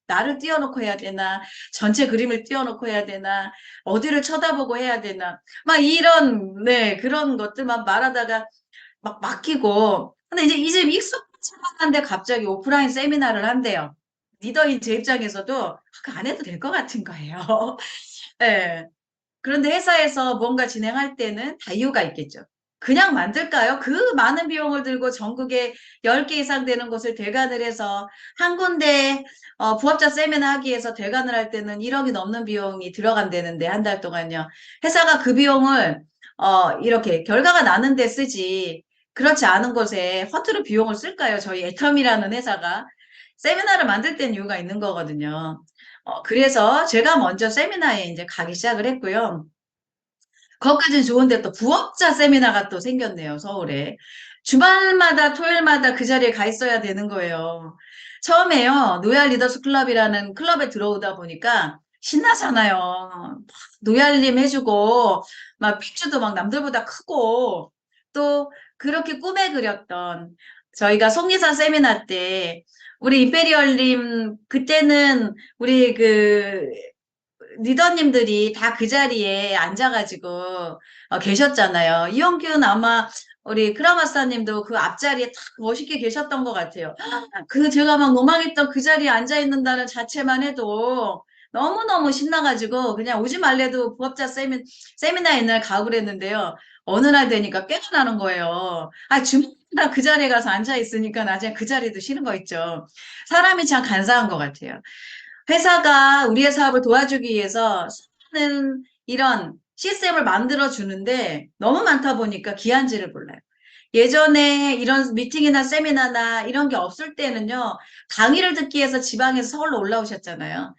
나를 띄워놓고 해야 되나, 전체 그림을 띄워놓고 해야 되나, 어디를 쳐다보고 해야 되나, 막 이런, 네, 그런 것들만 말하다가 막 막히고. 근데 이제 익숙한데 갑자기 오프라인 세미나를 한대요. 리더인 제 입장에서도 그거 안 해도 될 것 같은 거예요. 네. 그런데 회사에서 뭔가 진행할 때는 다 이유가 있겠죠. 그냥 만들까요? 그 많은 비용을 들고 전국에 10개 이상 되는 곳을 대관을 해서 한 군데 부업자 세미나 하기 위해서 대관을 할 때는 1억이 넘는 비용이 들어간다는데 한 달 동안요. 회사가 그 비용을 이렇게 결과가 나는 데 쓰지 그렇지 않은 곳에 허투루 비용을 쓸까요? 저희 애텀이라는 회사가 세미나를 만들 땐 이유가 있는 거거든요. 그래서 제가 먼저 세미나에 이제 가기 시작을 했고요. 거기까지는 좋은데 또 부업자 세미나가 또 생겼네요, 서울에. 주말마다, 토요일마다 그 자리에 가 있어야 되는 거예요. 처음에요, 노얄 리더스 클럽이라는 클럽에 들어오다 보니까 신나잖아요. 막 노얄림 해주고, 막 핏줄도 막 남들보다 크고, 또 그렇게 꿈에 그렸던 저희가 속리산 세미나 때 우리 임페리얼님 그때는 우리 그 리더님들이 다 그 자리에 앉아가지고 계셨잖아요. 이용균 아마 우리 크라마스타님도 그 앞자리에 딱 멋있게 계셨던 것 같아요. 그 제가 막 노망했던 그 자리에 앉아 있는다는 자체만 해도 너무너무 신나가지고 그냥 오지 말래도 부업자 세미나 옛날 가고 그랬는데요. 어느 날 되니까 깨어나는 거예요. 주말마다 그 자리에 가서 앉아 있으니까 나중에 그 자리도 싫은 거 있죠. 사람이 참 간사한 것 같아요. 회사가 우리의 사업을 도와주기 위해서 수많은 이런 시스템을 만들어 주는데 너무 많다 보니까 기한지를 몰라요. 예전에 이런 미팅이나 세미나나 이런 게 없을 때는요, 강의를 듣기 위해서 지방에서 서울로 올라오셨잖아요.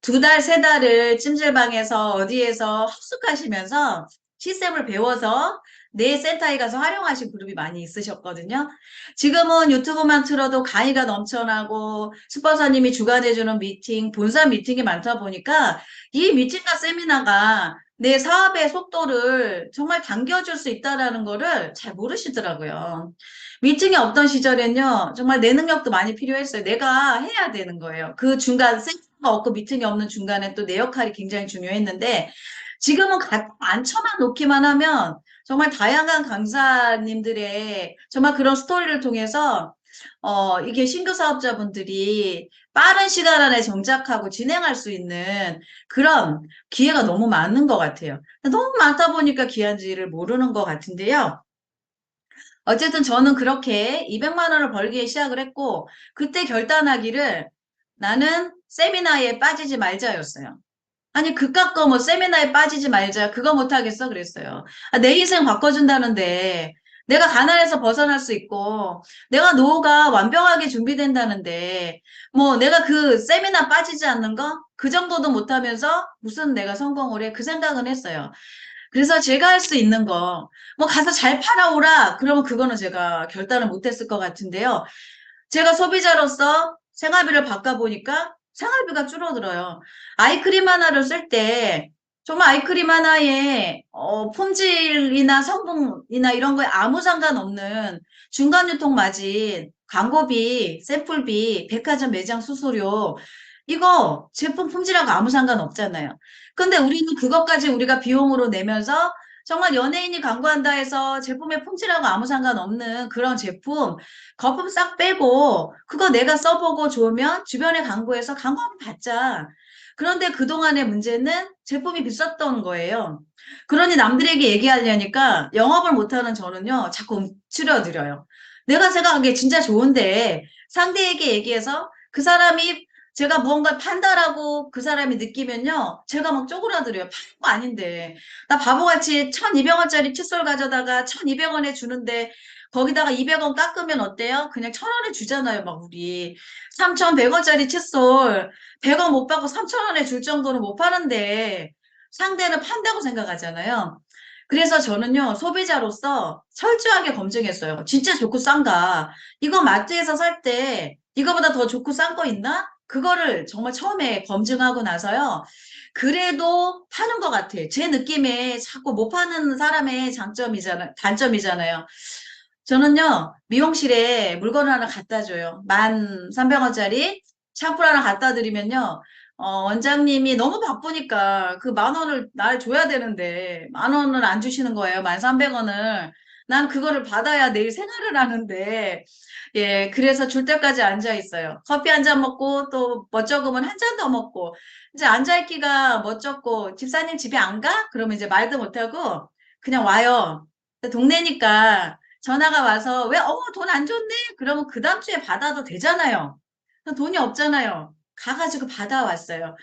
2달, 3달을 찜질방에서 어디에서 합숙하시면서 시스템을 배워서 내 센터에 가서 활용하신 그룹이 많이 있으셨거든요. 지금은 유튜브만 틀어도 강의가 넘쳐나고 스폰서님이 주관해주는 미팅, 본사 미팅이 많다 보니까 이 미팅과 세미나가 내 사업의 속도를 정말 당겨줄 수 있다는 거를 잘 모르시더라고요. 미팅이 없던 시절엔요, 정말 내 능력도 많이 필요했어요. 내가 해야 되는 거예요. 그 중간, 센터가 없고 미팅이 없는 중간에 또 내 역할이 굉장히 중요했는데, 지금은 앉혀만 놓기만 하면 정말 다양한 강사님들의 정말 그런 스토리를 통해서 이게 신규 사업자분들이 빠른 시간 안에 정착하고 진행할 수 있는 그런 기회가 너무 많은 것 같아요. 너무 많다 보니까 기한지를 모르는 것 같은데요. 어쨌든 저는 그렇게 200만 원을 벌기에 시작을 했고, 그때 결단하기를 나는 세미나에 빠지지 말자였어요. 아니, 그깟 거 뭐 세미나에 빠지지 말자. 그거 못하겠어. 그랬어요. 내 인생 바꿔준다는데, 내가 가난에서 벗어날 수 있고, 내가 노후가 완벽하게 준비된다는데, 뭐 내가 그 세미나 빠지지 않는 거? 그 정도도 못하면서 무슨 내가 성공을 해? 그 생각은 했어요. 그래서 제가 할 수 있는 거, 뭐 가서 잘 팔아오라. 그러면 그거는 제가 결단을 못했을 것 같은데요. 제가 소비자로서 생활비를 바꿔보니까 생활비가 줄어들어요. 아이크림 하나를 쓸 때 정말 아이크림 하나에 품질이나 성분이나 이런 거에 아무 상관없는 중간 유통 마진, 광고비, 샘플비, 백화점 매장 수수료 이거 제품 품질하고 아무 상관없잖아요. 근데 우리는 그것까지 우리가 비용으로 내면서 정말 연예인이 광고한다 해서 제품의 품질하고 아무 상관없는 그런 제품 거품 싹 빼고 그거 내가 써보고 좋으면 주변에 광고해서 광고 한번 받자. 그런데 그동안의 문제는 제품이 비쌌던 거예요. 그러니 남들에게 얘기하려니까 영업을 못하는 저는요, 자꾸 움츠러들어요. 내가 생각하기에 진짜 좋은데 상대에게 얘기해서 그 사람이 제가 무언가 판다라고 그 사람이 느끼면요, 제가 막 쪼그라들어요. 파는 거 아닌데. 나 바보같이 1200원짜리 칫솔 가져다가 1200원에 주는데 거기다가 200원 깎으면 어때요? 그냥 1000원에 주잖아요, 막 우리. 3100원짜리 칫솔 100원 못 받고 3000원에 줄 정도는 못 파는데 상대는 판다고 생각하잖아요. 그래서 저는요, 소비자로서 철저하게 검증했어요. 진짜 좋고 싼가? 이거 마트에서 살 때 이거보다 더 좋고 싼 거 있나? 그거를 정말 처음에 검증하고 나서요. 그래도 파는 것 같아. 제 느낌에 자꾸 못 파는 사람의 단점이잖아요. 저는요, 미용실에 물건을 하나 갖다 줘요. 1300원짜리 샴푸를 하나 갖다 드리면요, 원장님이 너무 바쁘니까 그 10,000원을 날 줘야 되는데, 10,000원을 안 주시는 거예요. 1300원을. 난 그거를 받아야 내일 생활을 하는데, 예, 그래서 줄 때까지 앉아 있어요. 커피 한 잔 먹고 또 멋쩍으면 한 잔 더 먹고, 이제 앉아있기가 멋쩍고, 집사님 집에 안 가? 그러면 이제 말도 못하고, 그냥 와요. 동네니까 전화가 와서 왜, 돈 안 줬네? 그러면 그 다음 주에 받아도 되잖아요. 돈이 없잖아요. 가가지고 받아왔어요.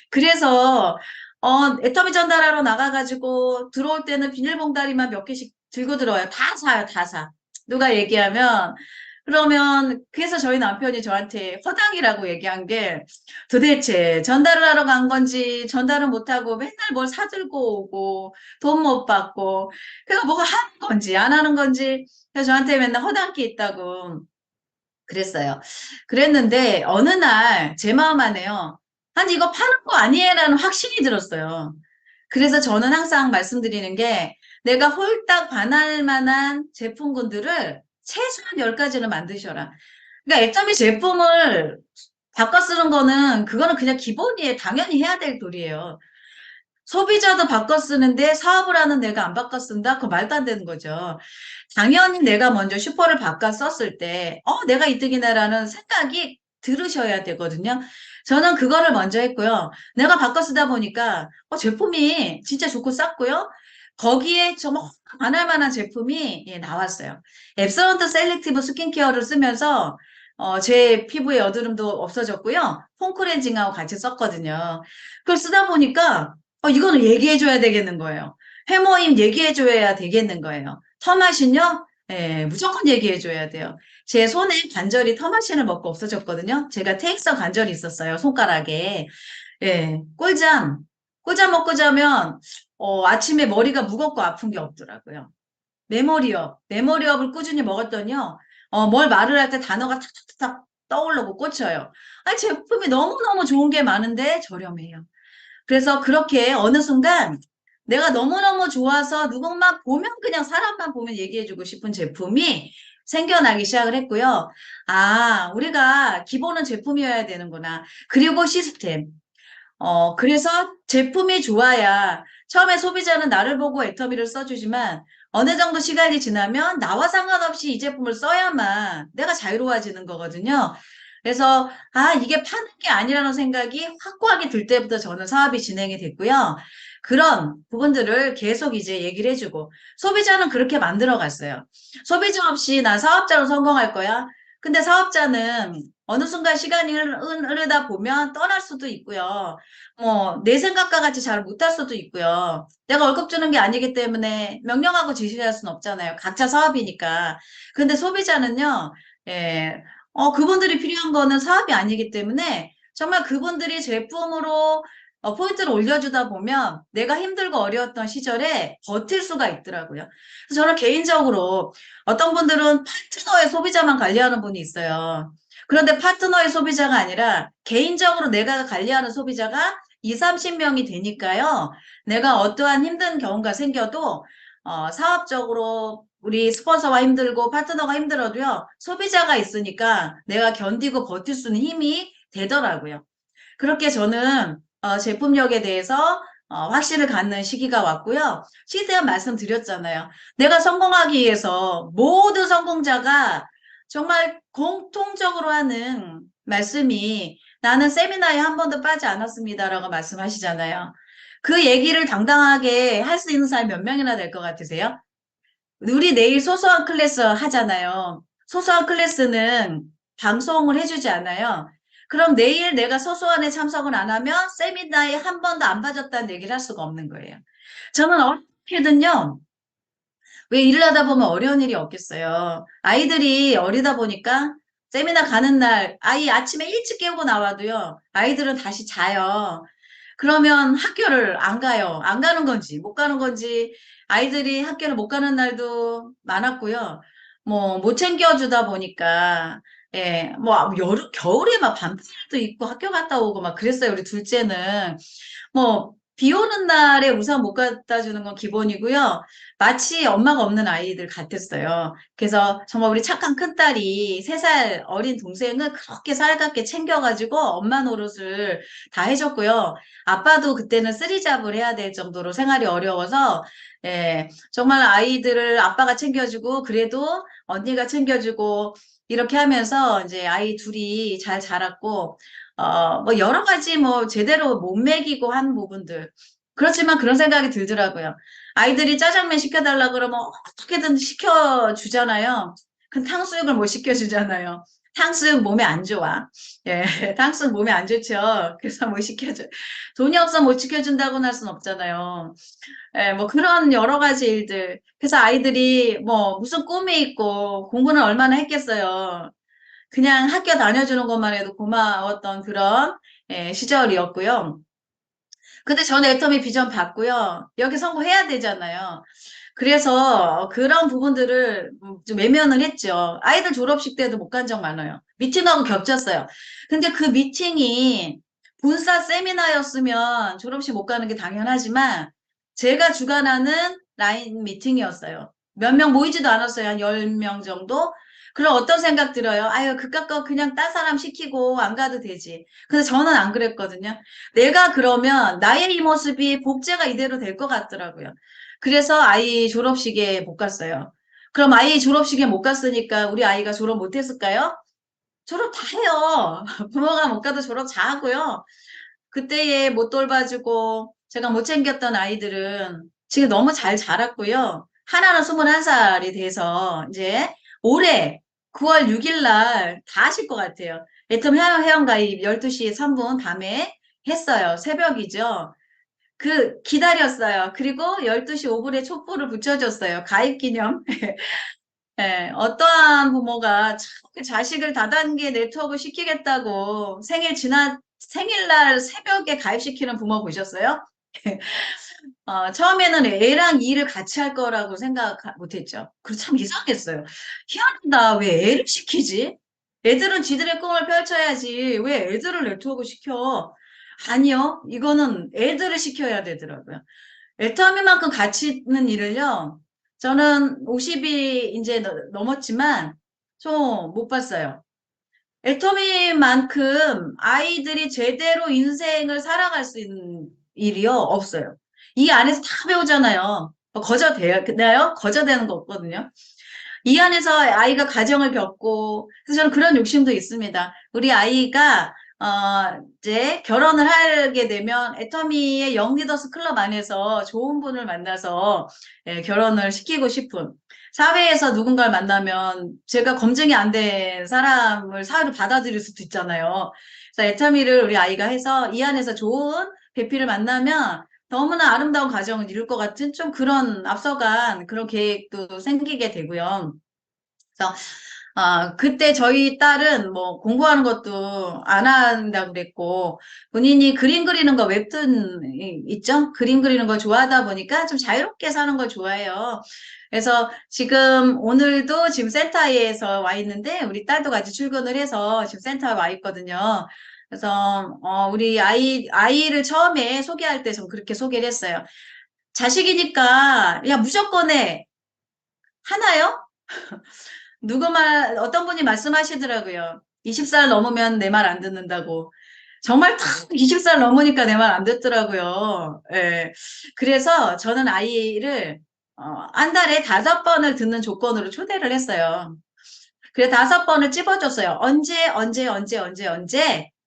그래서, 애터미 전달하러 나가가지고 들어올 때는 비닐봉다리만 몇 개씩 들고 들어와요. 다 사요, 다 사. 누가 얘기하면, 그러면, 그래서 저희 남편이 저한테 허당이라고 얘기한 게 도대체 전달을 하러 간 건지 전달을 못하고 맨날 뭘 사들고 오고 돈 못 받고 그래서 뭐가 하는 건지 안 하는 건지 그래서 저한테 맨날 허당기 있다고 그랬어요. 그랬는데 어느 날 제 마음 안에요. 아니 이거 파는 거 아니에라는 확신이 들었어요. 그래서 저는 항상 말씀드리는 게 내가 홀딱 반할 만한 제품군들을 최소한 10가지는 만드셔라. 그러니까 애터미 제품을 바꿔 쓰는 거는 그거는 그냥 기본이에요. 당연히 해야 될 도리예요. 소비자도 바꿔 쓰는데 사업을 하는 내가 안 바꿔 쓴다? 그거 말도 안 되는 거죠. 당연히 내가 먼저 슈퍼를 바꿔 썼을 때, 내가 이득이네라는 생각이 들으셔야 되거든요. 저는 그거를 먼저 했고요. 내가 바꿔 쓰다 보니까, 제품이 진짜 좋고 쌌고요. 거기에 정말 반할 만한 제품이 예, 나왔어요. 앱서런트 셀렉티브 스킨케어를 쓰면서, 제 피부에 여드름도 없어졌고요. 폼크렌징하고 같이 썼거든요. 그걸 쓰다 보니까, 이거는 얘기해줘야 되겠는 거예요. 해모임 얘기해줘야 되겠는 거예요. 터마신요? 예, 무조건 얘기해줘야 돼요. 제 손에 관절이 터마신을 먹고 없어졌거든요. 제가 테익서 관절이 있었어요. 손가락에. 예, 꿀잠 먹고 자면, 아침에 머리가 무겁고 아픈 게 없더라고요. 메모리업을 꾸준히 먹었더니요, 뭘 말을 할 때 단어가 탁탁탁 떠오르고 꽂혀요. 아니, 제품이 너무너무 좋은 게 많은데 저렴해요. 그래서 그렇게 어느 순간 내가 너무너무 좋아서 누군만 보면 그냥 사람만 보면 얘기해주고 싶은 제품이 생겨나기 시작을 했고요. 아, 우리가 기본은 제품이어야 되는구나. 그리고 시스템. 그래서 제품이 좋아야 처음에 소비자는 나를 보고 애터미를 써주지만 어느 정도 시간이 지나면 나와 상관없이 이 제품을 써야만 내가 자유로워지는 거거든요. 그래서 이게 파는 게 아니라는 생각이 확고하게 들 때부터 저는 사업이 진행이 됐고요. 그런 부분들을 계속 이제 얘기를 해주고 소비자는 그렇게 만들어 갔어요. 소비자 없이 나 사업자로 성공할 거야. 근데 사업자는 어느 순간 시간이 흐르다 보면 떠날 수도 있고요. 내 생각과 같이 잘 못할 수도 있고요. 내가 월급 주는 게 아니기 때문에 명령하고 지시할 수는 없잖아요. 각자 사업이니까. 근데 소비자는요, 예, 그분들이 필요한 거는 사업이 아니기 때문에 정말 그분들이 제품으로 포인트를 올려주다 보면 내가 힘들고 어려웠던 시절에 버틸 수가 있더라고요. 그래서 저는 개인적으로 어떤 분들은 파트너의 소비자만 관리하는 분이 있어요. 그런데 파트너의 소비자가 아니라 개인적으로 내가 관리하는 소비자가 2, 30명이 되니까요. 내가 어떠한 힘든 경우가 생겨도 사업적으로 우리 스폰서가 힘들고 파트너가 힘들어도요. 소비자가 있으니까 내가 견디고 버틸 수 있는 힘이 되더라고요. 그렇게 저는 제품력에 대해서 확신을 갖는 시기가 왔고요. 시대한 말씀드렸잖아요. 내가 성공하기 위해서 모든 성공자가 정말 공통적으로 하는 말씀이 나는 세미나에 한 번도 빠지 않았습니다라고 말씀하시잖아요. 그 얘기를 당당하게 할 수 있는 사람이 몇 명이나 될 것 같으세요? 우리 내일 소소한 클래스 하잖아요. 소소한 클래스는 방송을 해주지 않아요. 그럼 내일 내가 소소한에 참석을 안 하면 세미나에 한 번도 안 빠졌다는 얘기를 할 수가 없는 거예요. 저는 어떻게든요. 왜 일을 하다 보면 어려운 일이 없겠어요. 아이들이 어리다 보니까 세미나 가는 날 아이 아침에 일찍 깨우고 나와도요. 아이들은 다시 자요. 그러면 학교를 안 가요. 안 가는 건지, 못 가는 건지, 아이들이 학교를 못 가는 날도 많았고요. 뭐, 못 챙겨주다 보니까, 예, 뭐, 겨울에 막 반팔도 입고 학교 갔다 오고 막 그랬어요. 우리 둘째는. 뭐, 비 오는 날에 우산 못 갖다 주는 건 기본이고요. 마치 엄마가 없는 아이들 같았어요. 그래서 정말 우리 착한 큰딸이 3살 어린 동생은 그렇게 살갑게 챙겨가지고 엄마 노릇을 다 해줬고요. 아빠도 그때는 쓰리잡을 해야 될 정도로 생활이 어려워서 예, 정말 아이들을 아빠가 챙겨주고 그래도 언니가 챙겨주고 이렇게 하면서 이제 아이 둘이 잘 자랐고 뭐 여러 가지 뭐 제대로 못 먹이고 한 부분들 그렇지만 그런 생각이 들더라고요. 아이들이 짜장면 시켜달라 그러면 어떻게든 시켜주잖아요. 그 탕수육을 못 시켜주잖아요. 탕수육 몸에 안 좋아. 예, 탕수육 몸에 안 좋죠. 그래서 못 시켜줘. 돈이 없어 못 시켜준다고는 할 순 없잖아요. 예, 뭐 그런 여러 가지 일들. 그래서 아이들이 뭐 무슨 꿈이 있고 공부는 얼마나 했겠어요. 그냥 학교 다녀주는 것만 해도 고마웠던 그런 시절이었고요. 근데 저는 애터미 비전 받고요. 여기 성공해야 되잖아요. 그래서 그런 부분들을 좀 외면을 했죠. 아이들 졸업식 때도 못 간 적 많아요. 미팅하고 겹쳤어요. 근데 그 미팅이 본사 세미나였으면 졸업식 못 가는 게 당연하지만 제가 주관하는 라인 미팅이었어요. 몇 명 모이지도 않았어요. 한 10명 정도? 그럼 어떤 생각 들어요? 아유, 그깟 거 그냥 딴 사람 시키고 안 가도 되지. 근데 저는 안 그랬거든요. 내가 그러면 나의 이 모습이 복제가 이대로 될 것 같더라고요. 그래서 아이 졸업식에 못 갔어요. 그럼 아이 졸업식에 못 갔으니까 우리 아이가 졸업 못 했을까요? 졸업 다 해요. 부모가 못 가도 졸업 다 하고요. 그때에 못 돌봐주고 제가 못 챙겼던 아이들은 지금 너무 잘 자랐고요. 하나는 21살이 돼서 이제 올해 9월 6일 날 다 하실 것 같아요. 애텀 회원가입 12시 3분 밤에 했어요. 새벽이죠. 기다렸어요. 그리고 12시 5분에 촛불을 붙여줬어요. 가입 기념. 예, 어떠한 부모가 참 그 자식을 다단계 네트워크 시키겠다고 생일날 새벽에 가입시키는 부모 보셨어요? 처음에는 애랑 일을 같이 할 거라고 생각 못했죠. 그리고 참 이상했어요. 희한하다. 왜 애를 시키지? 애들은 지들의 꿈을 펼쳐야지. 왜 애들을 네트워크 시켜? 아니요. 이거는 애들을 시켜야 되더라고요. 애터미만큼 가치 있는 일을요. 저는 50이 이제 넘었지만 좀 못 봤어요. 애터미만큼 아이들이 제대로 인생을 살아갈 수 있는 일이요 없어요. 이 안에서 다 배우잖아요. 거저되나요? 거저되는 거 없거든요. 이 안에서 아이가 가정을 겪고, 그래서 저는 그런 욕심도 있습니다. 우리 아이가, 이제 결혼을 하게 되면 애터미의 영리더스 클럽 안에서 좋은 분을 만나서 결혼을 시키고 싶은, 사회에서 누군가를 만나면 제가 검증이 안 된 사람을 사회로 받아들일 수도 있잖아요. 그래서 애터미를 우리 아이가 해서 이 안에서 좋은 배필을 만나면 너무나 아름다운 가정을 이룰 것 같은 좀 그런 앞서간 그런 계획도 생기게 되고요. 그래서 그때 저희 딸은 뭐 공부하는 것도 안 한다고 그랬고, 본인이 그림 그리는 거 웹툰 있죠? 그림 그리는 거 좋아하다 보니까 좀 자유롭게 사는 걸 좋아해요. 그래서 지금 오늘도 지금 센터에서 와 있는데, 우리 딸도 같이 출근을 해서 지금 센터에 와 있거든요. 그래서, 우리 아이를 처음에 소개할 때 좀 그렇게 소개를 했어요. 자식이니까, 야, 무조건 해. 하나요? 어떤 분이 말씀하시더라고요. 20살 넘으면 내 말 안 듣는다고. 정말 딱 20살 넘으니까 내 말 안 듣더라고요. 예. 그래서 저는 아이를, 한 달에 5번을 듣는 조건으로 초대를 했어요. 그래 5번을 찝어줬어요. 언제,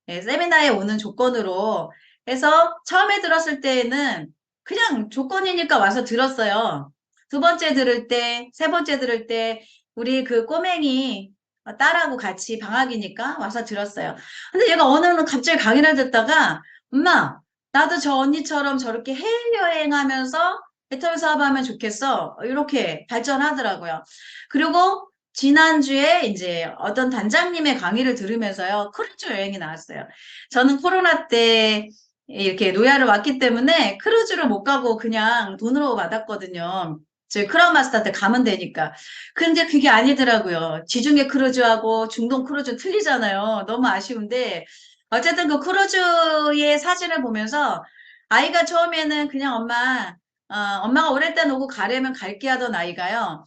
예, 세미나에 오는 조건으로 해서 처음에 들었을 때는 그냥 조건이니까 와서 들었어요. 두 번째 들을 때, 세 번째 들을 때, 우리 그 꼬맹이 딸하고 같이 방학이니까 와서 들었어요. 근데 얘가 어느 날 갑자기 강의를 듣다가, 엄마, 나도 저 언니처럼 저렇게 해외여행하면서 배틀 사업하면 좋겠어. 이렇게 발전하더라고요. 그리고 지난주에 이제 어떤 단장님의 강의를 들으면서요, 크루즈 여행이 나왔어요. 저는 코로나 때 이렇게 노야를 왔기 때문에 크루즈를 못 가고 그냥 돈으로 받았거든요. 저희 크라운 마스터 때 가면 되니까. 근데 그게 아니더라고요. 지중해 크루즈하고 중동 크루즈 틀리잖아요. 너무 아쉬운데. 어쨌든 그 크루즈의 사진을 보면서 아이가 처음에는 그냥 엄마가 오래 때 오고 가려면 갈게 하던 아이가요.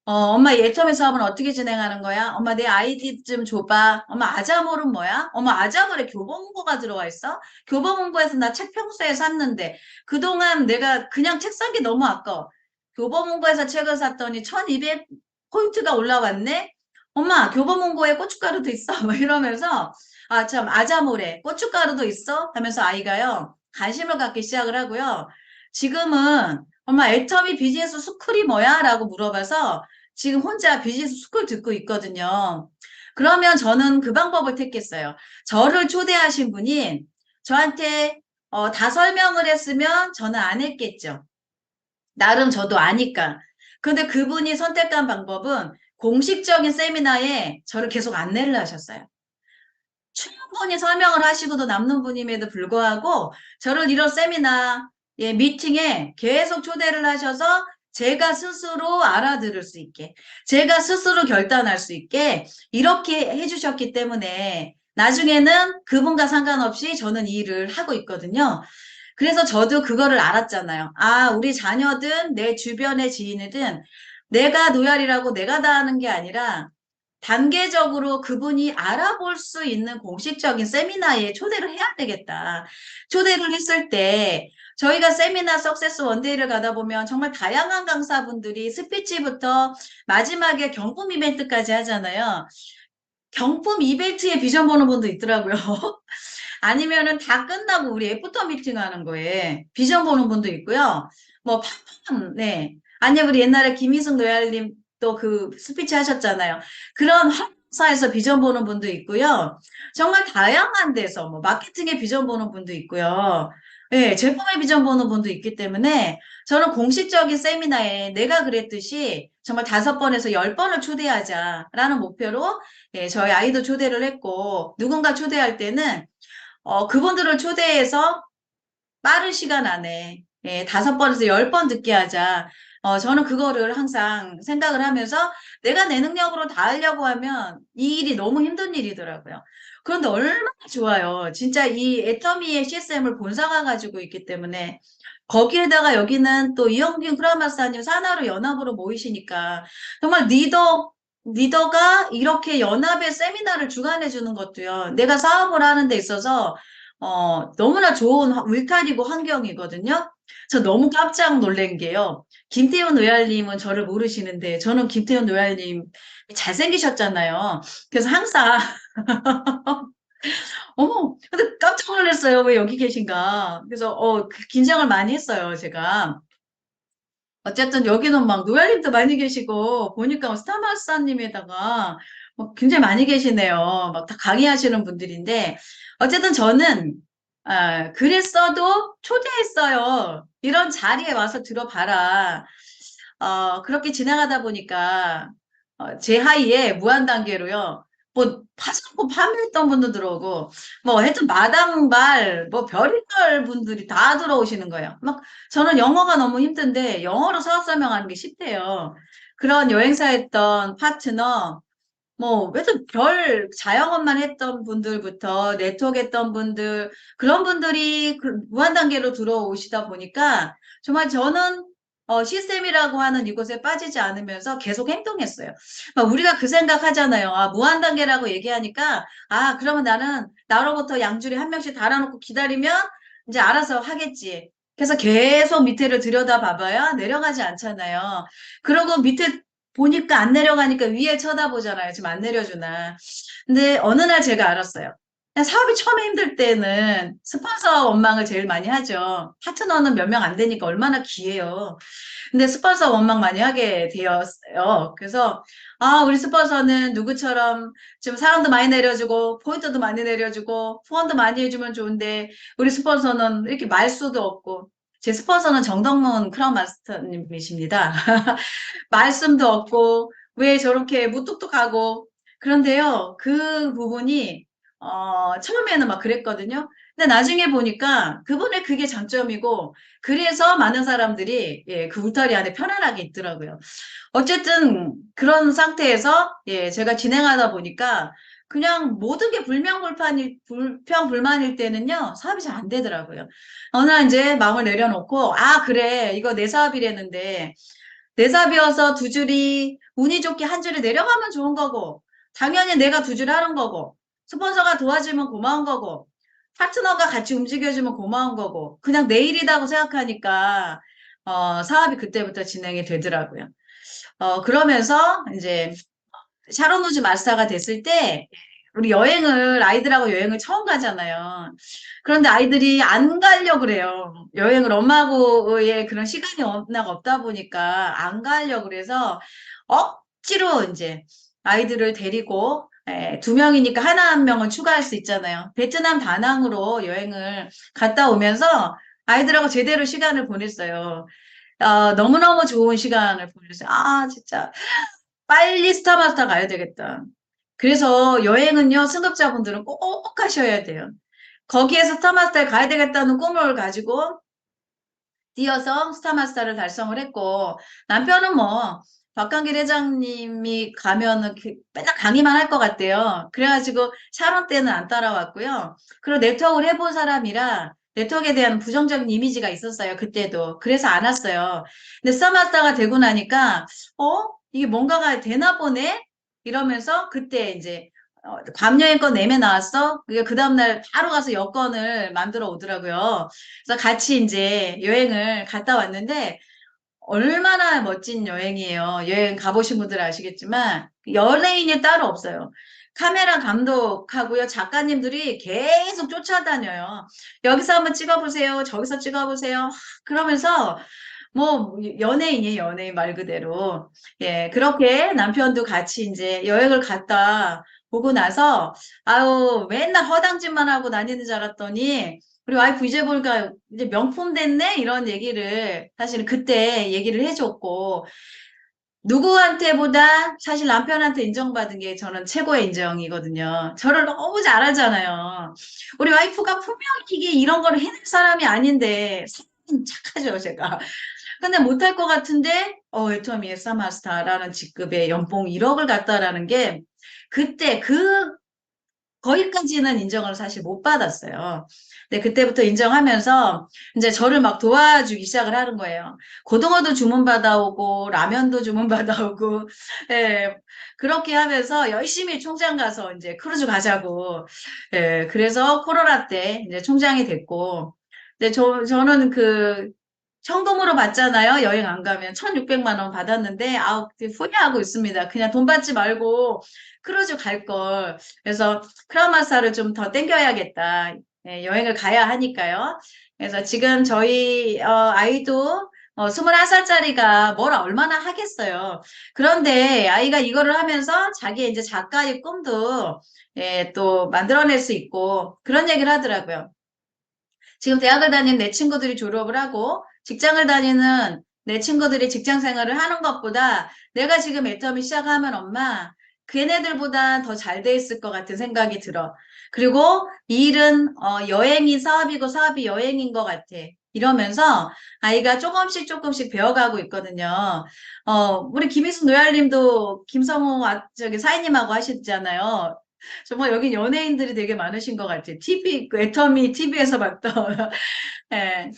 엄마 예터미 사업은 어떻게 진행하는 거야? 엄마 내 아이디 좀 줘봐. 엄마 아자몰은 뭐야? 엄마 아자몰에 교보문고가 들어와 있어? 교보문고에서 나 책 평소에 샀는데 그동안 내가 그냥 책 산 게 너무 아까워. 교보문고에서 책을 샀더니 1200 포인트가 올라왔네? 엄마 교보문고에 고춧가루도 있어? 뭐 이러면서 참 아자몰에 고춧가루도 있어? 하면서 아이가요 관심을 갖기 시작을 하고요. 지금은 엄마 애터미 비즈니스 스쿨이 뭐야? 라고 물어봐서 지금 혼자 비즈니스 스쿨 듣고 있거든요. 그러면 저는 그 방법을 택했어요. 저를 초대하신 분이 저한테 다 설명을 했으면 저는 안 했겠죠. 나름 저도 아니까. 근데 그분이 선택한 방법은 공식적인 세미나에 저를 계속 안내를 하셨어요. 충분히 설명을 하시고도 남는 분임에도 불구하고 저를 이런 세미나, 예, 미팅에 계속 초대를 하셔서 제가 스스로 알아들을 수 있게, 제가 스스로 결단할 수 있게 이렇게 해주셨기 때문에 나중에는 그분과 상관없이 저는 이 일을 하고 있거든요. 그래서 저도 그거를 알았잖아요. 우리 자녀든 내 주변의 지인이든 내가 노열이라고 내가 다 하는 게 아니라 단계적으로 그분이 알아볼 수 있는 공식적인 세미나에 초대를 해야 되겠다. 초대를 했을 때 저희가 세미나 석세스 원데이를 가다 보면 정말 다양한 강사분들이 스피치부터 마지막에 경품 이벤트까지 하잖아요. 경품 이벤트에 비전 보는 분도 있더라고요. 아니면은 다 끝나고 우리 애프터 미팅 하는 거에 비전 보는 분도 있고요. 뭐, 네. 아니, 우리 옛날에 김희승 노얄님 또 그 스피치 하셨잖아요. 그런 회사에서 비전 보는 분도 있고요. 정말 다양한 데서 뭐 마케팅의 비전 보는 분도 있고요. 네, 제품의 비전 보는 분도 있기 때문에 저는 공식적인 세미나에 내가 그랬듯이 정말 5번에서 10번을 초대하자라는 목표로 저희 아이도 초대를 했고 누군가 초대할 때는 그분들을 초대해서 빠른 시간 안에 5번에서 10번 듣게 하자. 저는 그거를 항상 생각을 하면서 내가 내 능력으로 다 하려고 하면 이 일이 너무 힘든 일이더라고요. 그런데 얼마나 좋아요. 진짜 이 애터미의 CSM을 본사가 가지고 있기 때문에 거기에다가 여기는 또 이영균 크라마스타님 산하로 연합으로 모이시니까 정말 리더가 이렇게 연합의 세미나를 주관해 주는 것도요. 내가 사업을 하는 데 있어서 너무나 좋은 울타리고 환경이거든요. 저 너무 깜짝 놀란 게요. 김태훈 노얄님은 저를 모르시는데 저는 김태훈 노얄님 잘생기셨잖아요. 그래서 항상 어머, 근데 깜짝 놀랐어요. 왜 여기 계신가? 그래서 긴장을 많이 했어요, 제가. 어쨌든 여기는 막 노얄님도 많이 계시고 보니까 스타마스타님에다가 굉장히 많이 계시네요. 막 다 강의하시는 분들인데 어쨌든 저는 그랬어도 초대했어요. 이런 자리에 와서 들어봐라. 그렇게 지나가다 보니까 제 하이에 무한단계로요. 뭐 파산코 판매했던 분도 들어오고 뭐 하여튼 마당발 뭐 별의별 분들이 다 들어오시는 거예요. 막 저는 영어가 너무 힘든데 영어로 사업 설명하는 게 쉽대요. 그런 여행사 했던 파트너 뭐, 왜든 별 자영업만 했던 분들부터 네트워크 했던 분들, 그런 분들이 그 무한단계로 들어오시다 보니까 정말 저는 시스템이라고 하는 이곳에 빠지지 않으면서 계속 행동했어요. 막 우리가 그 생각 하잖아요. 아, 무한단계라고 얘기하니까, 아, 그러면 나는 나로부터 양줄이 한 명씩 달아놓고 기다리면 이제 알아서 하겠지. 그래서 계속 밑에를 들여다 봐봐야 내려가지 않잖아요. 그러고 밑에 보니까 안 내려가니까 위에 쳐다보잖아요. 지금 안 내려주나. 근데 어느 날 제가 알았어요. 그냥 사업이 처음에 힘들 때는 스폰서 원망을 제일 많이 하죠. 파트너는 몇 명 안 되니까 얼마나 귀해요. 근데 스폰서 원망 많이 하게 되었어요. 그래서 아, 우리 스폰서는 누구처럼 지금 사람도 많이 내려주고 포인트도 많이 내려주고 후원도 많이 해주면 좋은데 우리 스폰서는 이렇게 말수도 없고 제 스폰서는 정덕문 크라운 마스터님이십니다. 말씀도 없고 왜 저렇게 무뚝뚝하고 그런데요 그 부분이 처음에는 막 그랬거든요. 근데 나중에 보니까 그분의 그게 장점이고 그래서 많은 사람들이 예, 그 울타리 안에 편안하게 있더라고요. 어쨌든 그런 상태에서 예, 제가 진행하다 보니까 그냥 모든 게 불평불만일 때는요 사업이 잘 안 되더라고요. 어느 날 이제 마음을 내려놓고 아 그래 이거 내 사업이랬는데 내 사업이어서 두 줄이 운이 좋게 한 줄이 내려가면 좋은 거고 당연히 내가 두 줄 하는 거고 스폰서가 도와주면 고마운 거고 파트너가 같이 움직여주면 고마운 거고 그냥 내 일이라고 생각하니까 사업이 그때부터 진행이 되더라고요. 그러면서 이제 샤론 우즈 마스터가 됐을 때 우리 여행을 아이들하고 여행을 처음 가잖아요. 그런데 아이들이 안 가려고 그래요. 여행을 엄마하고의 그런 시간이 워낙 없다 보니까 안 가려고 그래서 억지로 이제 아이들을 데리고 두 명이니까 하나 한 명은 추가할 수 있잖아요. 베트남 다낭으로 여행을 갔다 오면서 아이들하고 제대로 시간을 보냈어요. 너무너무 좋은 시간을 보냈어요. 아, 진짜. 빨리 스타마스터 가야 되겠다. 그래서 여행은요, 승급자분들은 꼭 하셔야 돼요. 거기에서 스타마스터에 가야 되겠다는 꿈을 가지고 뛰어서 스타마스터를 달성을 했고, 남편은 뭐, 박강길 회장님이 가면은 맨날 강의만 할 것 같대요. 그래가지고 샤론 때는 안 따라왔고요. 그리고 네트워크를 해본 사람이라 네트워크에 대한 부정적인 이미지가 있었어요. 그때도. 그래서 안 왔어요. 근데 스타마스터가 되고 나니까, 이게 뭔가가 되나 보네? 이러면서 그때 이제 밤여행권 내매 나왔어? 그게 그 다음날 바로 가서 여권을 만들어 오더라고요. 그래서 같이 이제 여행을 갔다 왔는데 얼마나 멋진 여행이에요. 여행 가보신 분들 아시겠지만 연예인이 따로 없어요. 카메라 감독하고요. 작가님들이 계속 쫓아다녀요. 여기서 한번 찍어보세요. 저기서 찍어보세요. 그러면서 뭐 연예인이에요. 연예인 말 그대로. 예, 그렇게 남편도 같이 이제 여행을 갔다 보고 나서 아유 맨날 허당짓만 하고 다니는 줄 알았더니 우리 와이프 이제 보니까 이제 명품 됐네 이런 얘기를 사실은 그때 얘기를 해줬고 누구한테보다 사실 남편한테 인정받은 게 저는 최고의 인정이거든요. 저를 너무 잘하잖아요. 우리 와이프가 분명히 이게 이런 거를 해낼 사람이 아닌데 사람은 착하죠 제가. 근데 못할 것 같은데 애터미 에싸마스타라는 직급의 연봉 1억을 갖다라는 게 그때 거기까지는 인정을 사실 못 받았어요. 근데 그때부터 인정하면서 이제 저를 막 도와주기 시작을 하는 거예요. 고등어도 주문 받아오고 라면도 주문 받아오고 예, 그렇게 하면서 열심히 총장 가서 이제 크루즈 가자고 예, 그래서 코로나 때 이제 총장이 됐고 근데 저는 그 청동으로 받잖아요. 여행 안 가면 1,600만 원 받았는데 아우 후회하고 있습니다. 그냥 돈 받지 말고 크루즈 갈 걸. 그래서 크라마사를 좀 더 땡겨야겠다. 예, 여행을 가야 하니까요. 그래서 지금 저희 아이도 21살짜리가 뭘 얼마나 하겠어요. 그런데 아이가 이거를 하면서 자기 이제 작가의 꿈도 예, 또 만들어낼 수 있고 그런 얘기를 하더라고요. 지금 대학을 다니는 내 친구들이 졸업을 하고 직장을 다니는 내 친구들이 직장 생활을 하는 것보다 내가 지금 애터미 시작하면 엄마, 걔네들보다 더 잘 돼 있을 것 같은 생각이 들어. 그리고 이 일은 여행이 사업이고 사업이 여행인 것 같아. 이러면서 아이가 조금씩 조금씩 배워가고 있거든요. 우리 김희숙 노얄님도 김성호 저기 사인님하고 하셨잖아요. 정말 여기 연예인들이 되게 많으신 것 같아요. TV, 그 애터미 TV에서 봤던. 예.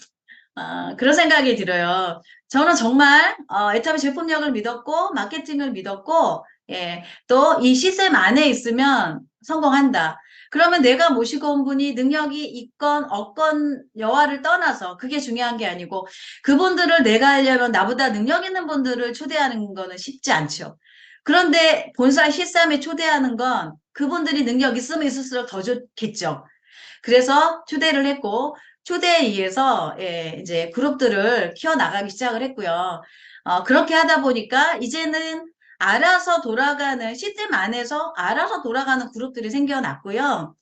그런 생각이 들어요. 저는 정말 애터미 제품력을 믿었고 마케팅을 믿었고 예, 또 이 시스템 안에 있으면 성공한다. 그러면 내가 모시고 온 분이 능력이 있건 없건 여하를 떠나서 그게 중요한 게 아니고 그분들을 내가 하려면 나보다 능력 있는 분들을 초대하는 거는 쉽지 않죠. 그런데 본사 시스템에 초대하는 건 그분들이 능력 있으면 있을수록 더 좋겠죠. 그래서 초대를 했고 초대에 의해서 예, 이제 그룹들을 키워나가기 시작을 했고요. 그렇게 하다 보니까 이제는 알아서 돌아가는 시스템 안에서 알아서 돌아가는 그룹들이 생겨났고요.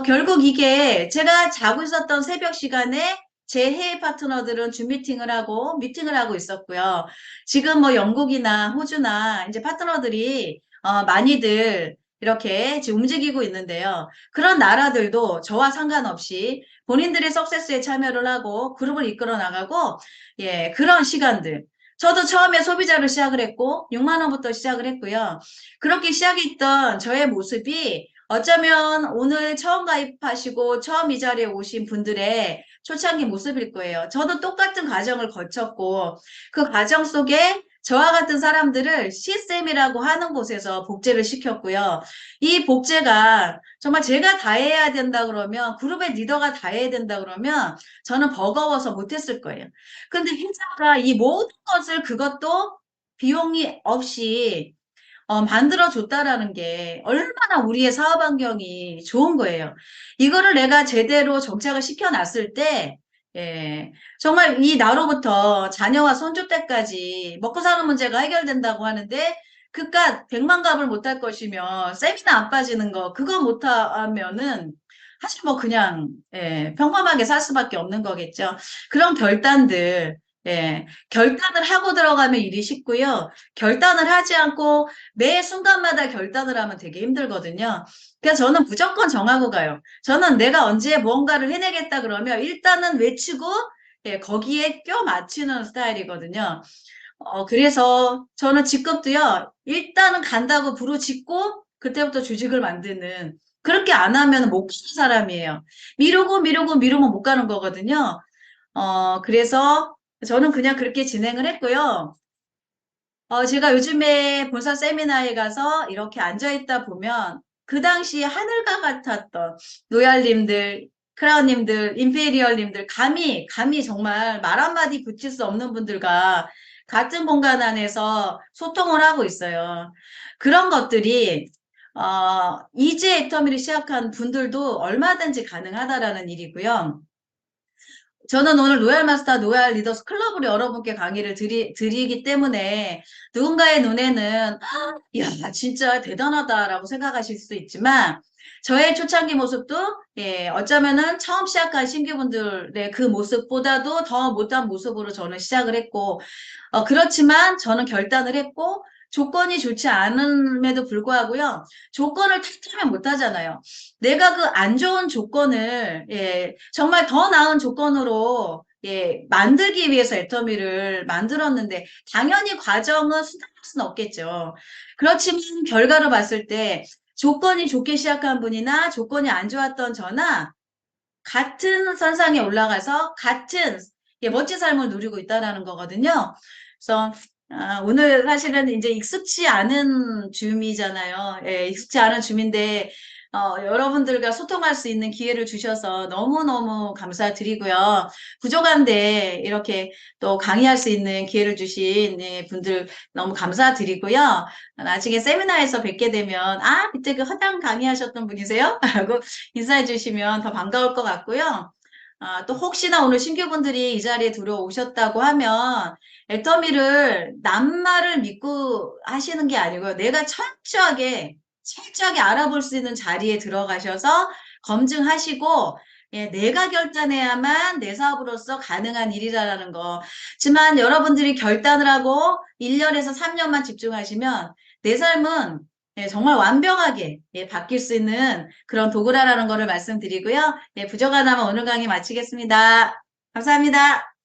결국 이게 제가 자고 있었던 새벽 시간에 제 해외 파트너들은 줌 미팅을 하고 있었고요. 지금 뭐 영국이나 호주나 이제 파트너들이 많이들 이렇게 지금 움직이고 있는데요. 그런 나라들도 저와 상관없이 본인들의 석세스에 참여를 하고 그룹을 이끌어 나가고 예, 그런 시간들. 저도 처음에 소비자로 시작을 했고 6만 원부터 시작을 했고요. 그렇게 시작했던 저의 모습이 어쩌면 오늘 처음 가입하시고 처음 이 자리에 오신 분들의 초창기 모습일 거예요. 저도 똑같은 과정을 거쳤고 그 과정 속에 저와 같은 사람들을 CSM이라고 하는 곳에서 복제를 시켰고요. 이 복제가 정말 제가 다 해야 된다 그러면 그룹의 리더가 다 해야 된다 그러면 저는 버거워서 못했을 거예요. 근데 회사가 이 모든 것을 그것도 비용이 없이 만들어줬다라는 게 얼마나 우리의 사업 환경이 좋은 거예요. 이거를 내가 제대로 정착을 시켜놨을 때, 예, 정말 이 나로부터 자녀와 손주 때까지 먹고 사는 문제가 해결된다고 하는데, 그깟 100만 값을 못할 것이며, 세미나 안 빠지는 거, 그거 못하면은, 사실 뭐 그냥, 예, 평범하게 살 수밖에 없는 거겠죠. 그런 결단들, 예, 결단을 하고 들어가면 일이 쉽고요. 결단을 하지 않고 매 순간마다 결단을 하면 되게 힘들거든요. 그래서 저는 무조건 정하고 가요. 저는 내가 언제 무언가를 해내겠다 그러면 일단은 외치고 예, 거기에 껴 맞추는 스타일이거든요. 그래서 저는 직급도요. 일단은 간다고 부르짖고 그때부터 조직을 만드는 그렇게 안 하면 못 가는 사람이에요. 미루고 미루고 미루면 못 가는 거거든요. 그래서 저는 그냥 그렇게 진행을 했고요. 제가 요즘에 본사 세미나에 가서 이렇게 앉아있다 보면 그 당시 하늘과 같았던 노얄님들, 크라운님들, 임페리얼님들, 감히 정말 말 한마디 붙일 수 없는 분들과 같은 공간 안에서 소통을 하고 있어요. 그런 것들이, 이제 애터미를 시작한 분들도 얼마든지 가능하다라는 일이고요. 저는 오늘 로얄 마스터, 로얄 리더스 클럽으로 여러분께 강의를 드리기 때문에 누군가의 눈에는 야, 진짜 대단하다라고 생각하실 수 있지만 저의 초창기 모습도 예, 어쩌면은 처음 시작한 신규분들의 그 모습보다도 더 못한 모습으로 저는 시작을 했고 그렇지만 저는 결단을 했고 조건이 좋지 않음에도 불구하고요. 조건을 탓하면 못하잖아요. 내가 그 안 좋은 조건을 예, 정말 더 나은 조건으로 예, 만들기 위해서 애터미를 만들었는데 당연히 과정은 수단할 수는 없겠죠. 그렇지만 결과로 봤을 때 조건이 좋게 시작한 분이나 조건이 안 좋았던 저나 같은 선상에 올라가서 같은 예, 멋진 삶을 누리고 있다라는 거거든요. 그래서 오늘 사실은 이제 익숙치 않은 줌이잖아요. 예, 익숙치 않은 줌인데 여러분들과 소통할 수 있는 기회를 주셔서 너무너무 감사드리고요. 부족한데 이렇게 또 강의할 수 있는 기회를 주신 예, 분들 너무 감사드리고요. 나중에 세미나에서 뵙게 되면 그때 그 허당 강의하셨던 분이세요? 하고 인사해 주시면 더 반가울 것 같고요. 또 혹시나 오늘 신규분들이 이 자리에 들어오셨다고 하면 애터미를 남말을 믿고 하시는 게 아니고요. 내가 철저하게 알아볼 수 있는 자리에 들어가셔서 검증하시고 예, 내가 결단해야만 내 사업으로서 가능한 일이라는 거. 하지만 여러분들이 결단을 하고 1년에서 3년만 집중하시면 내 삶은 예, 정말 완벽하게 예, 바뀔 수 있는 그런 도구라는 거를 말씀드리고요. 예, 부족하다면 오늘 강의 마치겠습니다. 감사합니다.